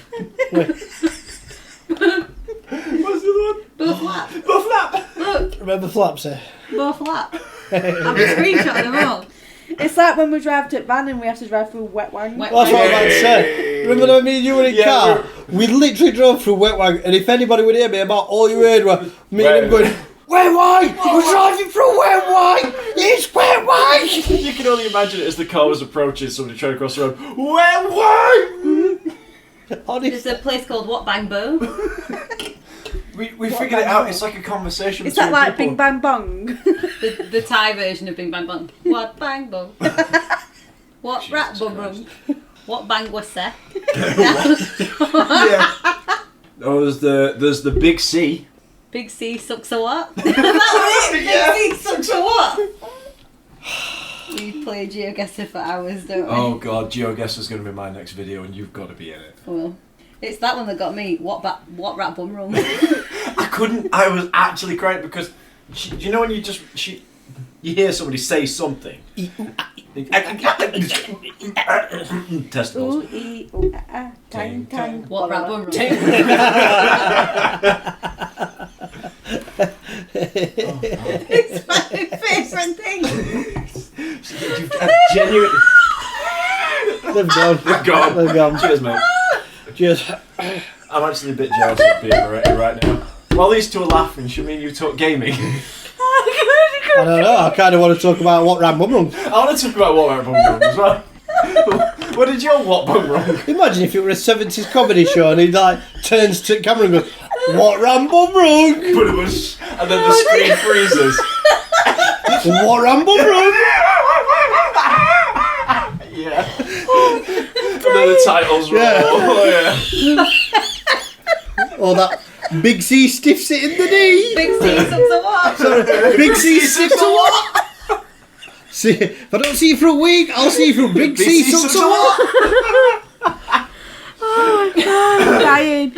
What's the other Bo Flap. one? Bufflap. Look, Remember Flapsy? Bo Flap. I've screenshotted them all. It's like when we drive to Van and we have to drive through Wet Wang. Wet Well, that's what I was Wang. about to say. Remember when me and you were in Yeah, car? We literally drove through Wet Wang, and if anybody would hear me about all you heard were me and him going, Wet Wang! We're driving through Wet Wang! It's Wet Wang! You can only imagine it as the car was approaching, somebody trying to cross the road. Where? There's a place called What Bang Bo. We figured it out. It's like a conversation. Is that between like people. Bing Bang Bong? The Thai version of Bing Bang Bong. What Bang Bo. What Jesus Rat Bum Christ. Rum. What Bang Was Set. Yeah. Oh, there's the Big C. Big C sucks a what? Is that it? Yeah. Big C sucks a what? We play GeoGuessr for hours, don't we? Oh god, GeoGuessr is going to be my next video, and you've got to be in it. Well, it's that one that got me. What Rat Bum Rum? I couldn't. I was actually crying because, do you know when you hear somebody say something? Testicles. Ooh, ee, ooh, ah, ah, tang, tang. What Rat Bum Rum? It's my favourite thing. Genuine. They've gone. They're gone. They've gone. Cheers, mate. Just, I'm actually a bit jealous of being right now. While these two are laughing, should me and you talk gaming? I don't know, I kind of want to talk about what ran Bum Rung. I want to talk about what bum rung as well. What did your what bum rung? Imagine if it were a 70s comedy show and he like turns to the camera and goes, What ran Bum Rung? But it was, and then the screen freezes. What ran Bum Rung? Yeah. And then the titles roll. Yeah. Oh yeah. Or that Big C stiffs it in the knee. Big C sucks a what? Sorry, Big C stiffs a what? See, if I don't see you for a week, I'll see you for Big Big C C sucks sucks a a what? Oh my god, I'm dying.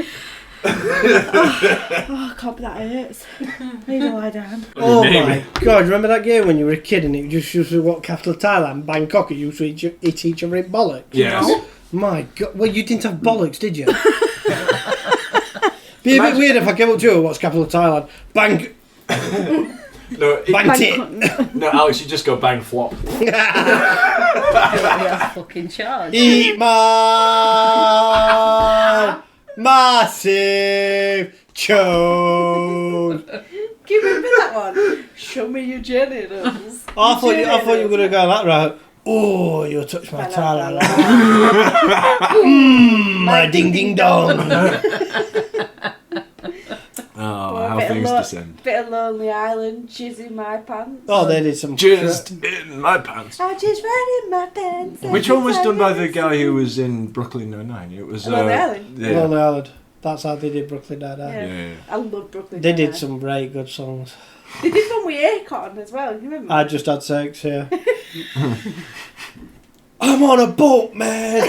Oh, God, that hurts. I need to lie down. Oh Name my it. god, remember that game when you were a kid and it just used to what capital of Thailand, Bangkok, it used to hit each other in bollocks? Yes. No. My god, well you didn't have bollocks, did you? Be a bit weird if I came up to you, what's capital of Thailand? Bang, No, bang tit. no, Alex, you just go bang flop. That's fucking charge. Eat my massive chode. Do you remember that one? Show me your genitals. I thought you were going to go that route. Oh, you touch my tra-la-la. My ding ding dong. Oh, Or a how bit of things lo- descend. Bit of Lonely Island, jizz in my pants. Oh, they did some Just in my pants. I just right in my pants. Which one was done by the guy who was in Brooklyn Nine-Nine? It was Lonely Island? Yeah. Lonely Island. That's how they did Brooklyn Nine-Nine. Yeah. Yeah. I love Brooklyn. They did Nine-Nine. some very good songs. They did one with Akon as well. You remember? I just had sex, yeah. I'm on a boat, man.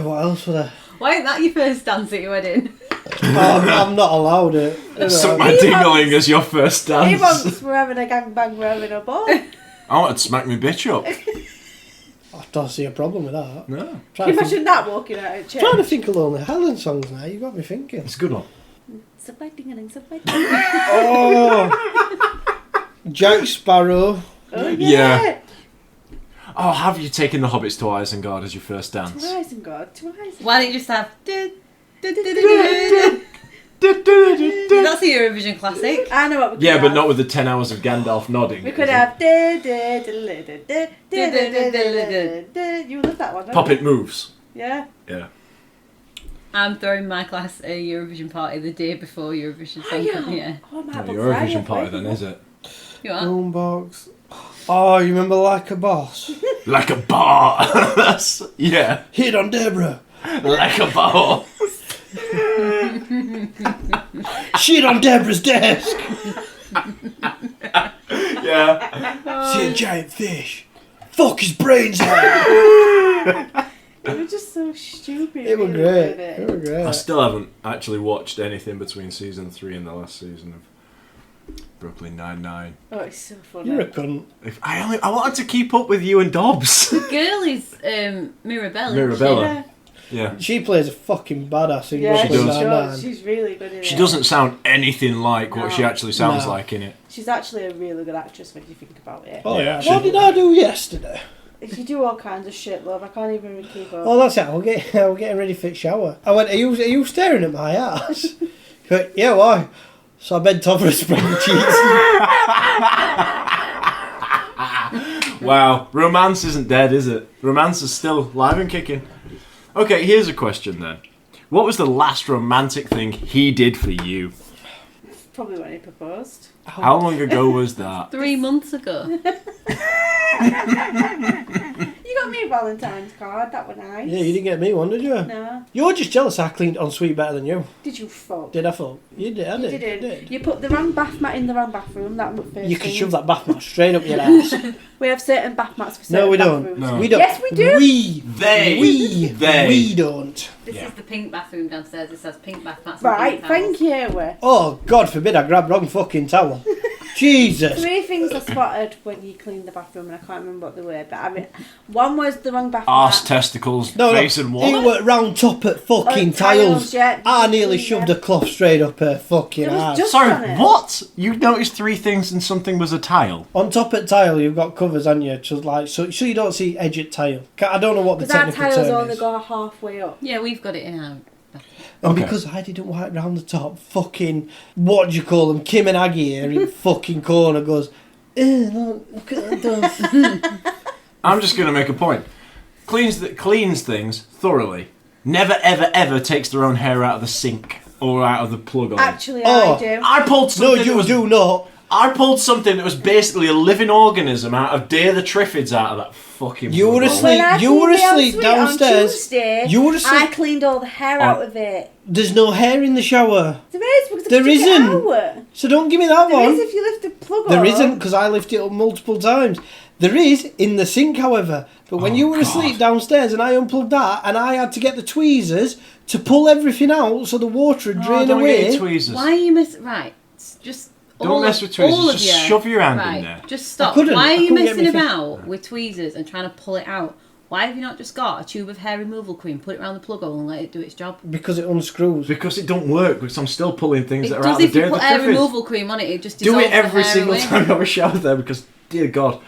What else was there? Why ain't that your first dance at your wedding? I'm not allowed it. You Suck know. my He dingling wants- as your first He dance. wants we're having a gangbang, we're having a ball. I want to smack my bitch up. I don't see a problem with that. No. Can you Trying to, think, imagine that walking out of church? trying to think of Lonely Island songs now. You got me thinking. It's a good one. Oh, Jack Sparrow. Oh, Yeah. Oh, have you taken the Hobbits to Isengard as your first dance? To Isengard, to Isengard. Why don't you just have... That's a Eurovision classic. I know what we could Yeah, have. but not with the 10 hours of Gandalf nodding. We could is it? have. You love that one, don't Puppet you? moves. Yeah. Yeah. I'm throwing my class a Eurovision party the day before Eurovision Are Song you? Contest. Yeah. Oh, my Not God, your Friday, Eurovision party Friday. then, is it? You are? Boombox. Oh, you remember Like a Boss? Like a bar. That's, yeah. Hit on Deborah. Like a bar. Shit on Deborah's desk. Yeah. See a giant fish. Fuck his brains out. They were just so stupid. It was really, great. weren't It it? was great. I still haven't actually watched anything between season 3 and the last season of Brooklyn Nine-Nine. Oh, it's so funny. You're a cunt. If I wanted to keep up with you and Dobbs. The girl is Mirabella. isn't Mirabella. Yeah, Yeah. She plays a fucking badass in yeah, She Brooklyn does. Nine-Nine. She's really good in it. She doesn't sound anything like what No. she actually sounds No. like in it. She's actually a really good actress when you think about it. Oh Yeah. yeah. What did I do yesterday? If you do all kinds of shit, love, I can't even keep up. Oh, that's it. I was getting ready for the shower. I went, are you staring at my ass? He went, yeah, why? So I bent over and spread the cheeks. Wow, romance isn't dead, is it? Romance is still live and kicking. Okay, here's a question then. What was the last romantic thing he did for you? Probably when he proposed. How long ago was that? 3 months ago. You got me a Valentine's card, that was nice. Yeah, you didn't get me one, did you? No. You're just jealous I cleaned on sweet better than you. Did you fuck? Did I fuck? You did, I You did. didn't. I did. You put the wrong bath mat in the wrong bathroom. That was first You can thing. shove that bath mat straight up your ass. We have certain bath mats for certain No, we don't. bathrooms. No. We don't. Yes, we do. We don't. This Yeah. is the pink bathroom downstairs. It says pink bath mats. and Right, pink thank towels. you. Oh, God forbid I grabbed wrong fucking towel. Jesus. 3 things I spotted when you cleaned the bathroom, and I can't remember what they were. But I mean, one was the wrong bath Arse, mat. testicles, No, face and it what? went round top at fucking Oh, tiles. yeah. I nearly shoved a cloth straight up her fucking There was ass. just- on Sorry, it. what? You noticed 3 things and something was a tile? On top of tile, you've got covers, haven't you? So, like, so you don't see edge at tile. I don't know what the Because our technical tiles term only is. go halfway up. Yeah, we've got it in our... And Okay. because I didn't wipe round the top, fucking, what do you call them? Kim and Aggie here in fucking corner goes, look at that. I'm just going to make a point. Cleans things thoroughly. Never, ever, ever takes their own hair out of the sink or out of the plug on. Actually, Oh. I do. I pulled No, something that you was do not. I pulled something that was basically a living organism out of Day of the Triffids out of that fucking You were plug hole. asleep. When I You were cleaned the asleep ensuite downstairs. On Tuesday, You were asleep. I cleaned all the hair out of it. There's no hair in the shower. There is because There I took it isn't. out. So don't give me that There one. is if you lift the plug There up. isn't because I lifted it up multiple times. There is in the sink, however. But when you were asleep downstairs and I unplugged that and I had to get the tweezers to pull everything out so the water would drain don't away. get your tweezers. Why are you right? Just Don't mess with tweezers. all of Just you. shove your hand Right, in there. just stop. couldn't- Why I are you couldn't get messing my about with tweezers and trying to pull it out? Why have you not just got a tube of hair removal cream, put it around the plug hole and let it do its job? Because it unscrews. Because it don't work. Because I'm still pulling things It that are does out the if you day. put The hair truth is, removal cream on it, it just do dissolves it every the hair single away. time you have a shower there. Because dear God,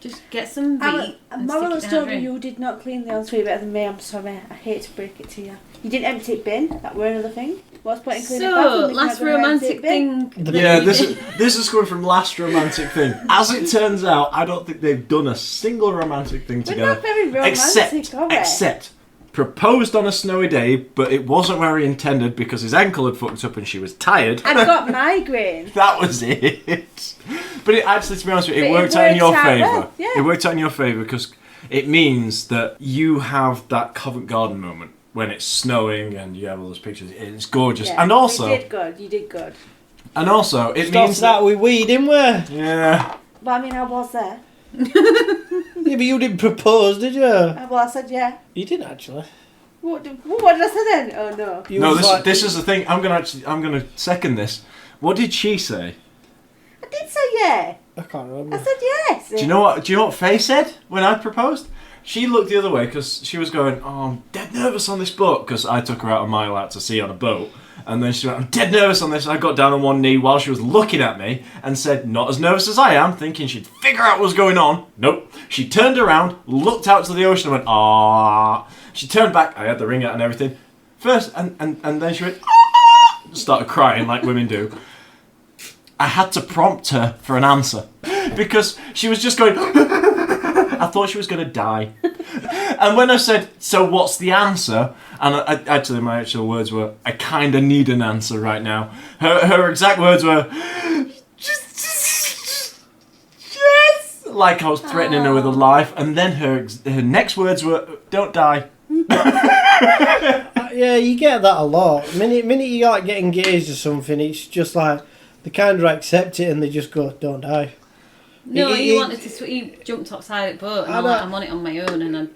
Just get some Veet and stick Mama it was down told the me drain. you did not clean the ensuite better than me. I'm sorry. I hate to break it to you. You didn't empty it bin. That were another thing. What's point in cleaning the bathroom? So, if you're last not gonna empty romantic it bin? thing. yeah, this is coming from last romantic thing. As it turns out, I don't think they've done a single romantic thing We're together. not very romantic, are we? Except proposed on a snowy day, but it wasn't where he intended because his ankle had fucked up and she was tired. I've got migraine. That was it. But it actually, to be honest with you, it But it worked out in your worked out favour. well, yeah. It worked out in your favour because it means that you have that Covent Garden moment when it's snowing and you have all those pictures. It's gorgeous. Yeah, And also, you did good. You did good. it Started means that with weed, didn't we? yeah. But I mean, I was there. Yeah, but you didn't propose, did you? Well, I said yeah. You didn't actually. What did I say then? Oh no. You No, was like- this is the thing. I'm gonna second this. What did she say? I did say yeah. I can't remember. I said yes. Do you know what Faye said when I proposed? She looked the other way because she was going, "Oh, I'm dead nervous on this boat," because I took her out a mile out to sea on a boat, and then she went, "I'm dead nervous on this." And I got down on one knee while she was looking at me and said, "Not as nervous as I am," thinking she'd figure out what was going on. Nope. She turned around, looked out to the ocean, and went, "Ah." She turned back. I had the ring out and everything. First, and then she went, "Ah," started crying like women do. I had to prompt her for an answer because she was just going. I thought she was going to die. And when I said, "So what's the answer?" and my actual words were, "I kind of need an answer right now." Her exact words were, "Just yes," like I was threatening her with a life. And then her next words were, "Don't die." Yeah, you get that a lot. Minute you like get engaged or something, it's just like they kind of accept it and they just go, "Don't die." No, It- he it- wanted to. He jumped outside the boat, and I I'm like, know. I'm on it on my own, and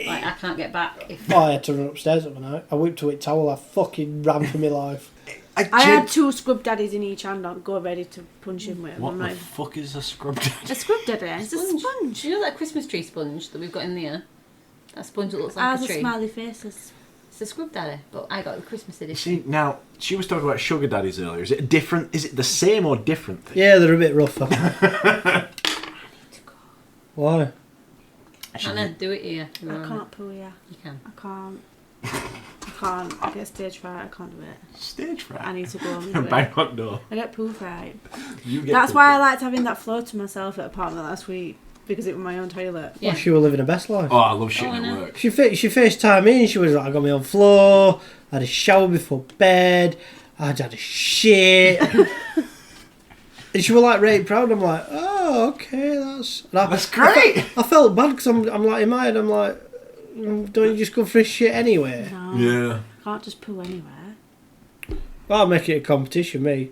I can't get back. If Oh, I had to run upstairs overnight. I whipped a wet towel. I fucking ran for my life. I had 2 scrub daddies in each hand. I'd go ready to punch him with. What I'm the like, fuck is a scrub daddy? a scrub daddy. It's a sponge. Do you know that Christmas tree sponge that we've got in there? That sponge that looks like Ours a are tree. smiley faces. It's a scrub daddy, but I got the Christmas edition. See, now, she was talking about sugar daddies earlier. Is it different? Is it the same or different thing? Yeah, they're a bit rougher. Why? Anna, do it here. I can't poo ya. You can. I can't. I can't. I get stage fright. I can't do it. Stage fright. I need to go and do it. Bang on door. I get poo fright. You get That's poo why I fright. liked having that floor to myself at apartment last week because it was my own toilet. Yeah. Well, she was living her best life. Oh, I love shitting Oh, I at know. work. She FaceTimed me and she was like, "I got my own floor, I had a shower before bed, I'd had a shit." And she was like really proud. I'm like, "Oh, okay, That's great. I felt bad because I'm like in my head, I'm like, "Don't you just go for a shit anyway?" No, Yeah. I can't just poo anywhere. I'll make it a competition, me.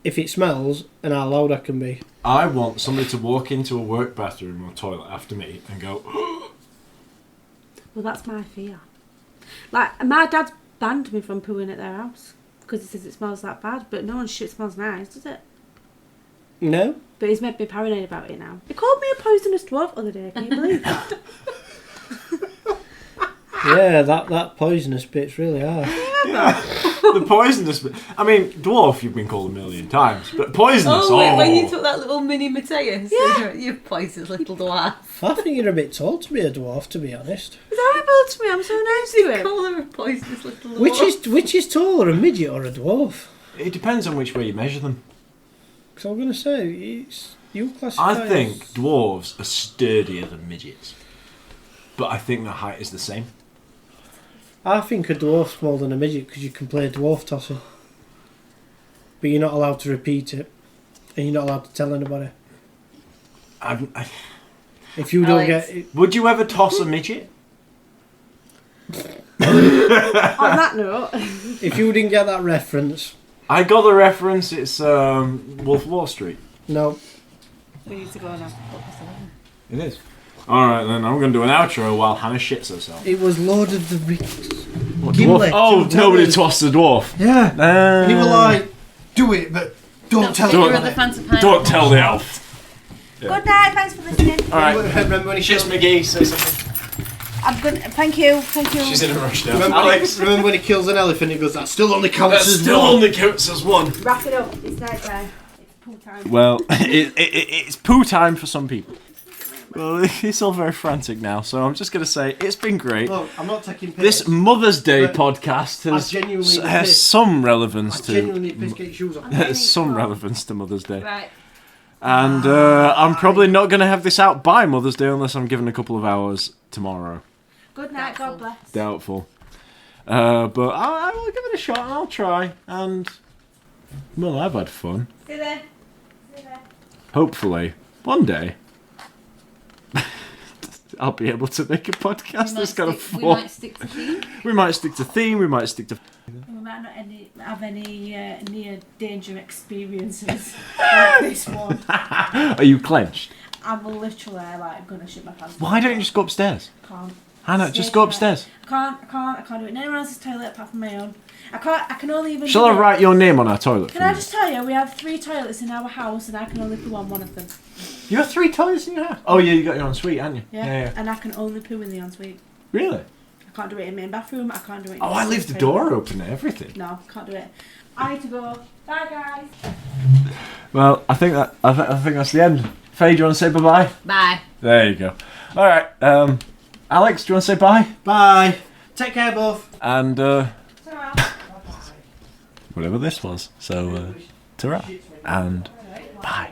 If it smells and how loud I can be. I want somebody to walk into a work bathroom or toilet after me and go, Well, that's my fear. Like, my dad's banned me from pooing at their house because he says it smells that bad, but no one's shit smells nice, does it? No? But he's made me paranoid about it now. He called me a poisonous dwarf the other day, can you believe that? Yeah, that poisonous bit's really hard. the poisonous bit. I mean, dwarf you've been called a million times, but poisonous, Oh, wait, when you took that little mini Mateus, you poisonous little dwarf. I think you're a bit tall to be a dwarf, to be honest. He's horrible to me, I'm so nice to him. Call her a poisonous little dwarf. Which is taller, a midget or a dwarf? It depends on which way you measure them. Because I'm going to say, you classify I think as- dwarves are sturdier than midgets, but I think their height is the same. I think a dwarf's smaller than a midget because you can play dwarf tossing. But you're not allowed to repeat it. And you're not allowed to tell anybody. If you don't Alex. get it, Would you ever toss a midget? On that note, if you didn't get that reference, I got the reference. It's Wolf of Wall Street. no. We need to go now. It is. Alright then, I'm going to do an outro while Hannah shits herself. It was Lord of the Rings. What, Gimli, dwarf? Oh, don't tell nobody me. tossed the dwarf. Yeah. And he was like, do it, but don't tell Your anyone. other Fanta pie. Don't tell the elf. Good night. Thanks for listening. Alright. Remember when he Kiss killed McGee, say something. I'm good. Thank you. She's in a rush now. Remember when he kills an elephant? He goes, "That still only counts That as still one." only counts as one. Wrap it up. It's night time. It's pool time. Well, it's poo time for some people. Well, it's all very frantic now, so I'm just going to say it's been great. Look, I'm not taking piss. This Mother's Day But podcast I genuinely has piss. some relevance I to genuinely piss, get your shoes off. has some relevance to Mother's Day. Right. And I'm probably not going to have this out by Mother's Day unless I'm given a couple of hours tomorrow. Good night. Doubtful. God bless. Doubtful. But I will give it a shot and I'll try. And, well, I've had fun. See you there. See you there. Hopefully, one day, I'll be able to make a podcast that's kind of We fun. might stick to theme. We might stick to theme, we might stick to... We might not have any near danger experiences like this one. Are you clenched? I'm literally like gonna shit my pants. Why don't you just go upstairs? Can't. Hannah, just go upstairs. I can't do it in anyone else's toilet apart from my own. I can only even. Shall do I it- write your name on our toilet Can for I you? just tell you, we have 3 toilets in our house, and I can only poo on one of them. You have 3 toilets in your house? Oh yeah, you got your ensuite, haven't you? Yeah. And I can only poo in the ensuite. Really? I can't do it in my bathroom. I can't do it. In Oh, I leave the door open and everything. No, can't do it. I need to go. Bye, guys. Well, I think that's the end. Faye, do you want to say bye-bye? Bye. There you go. Alright, Alex, do you want to say bye? Bye. Take care, both. And, Ta-ra. whatever this was. So, ta-ra. And bye.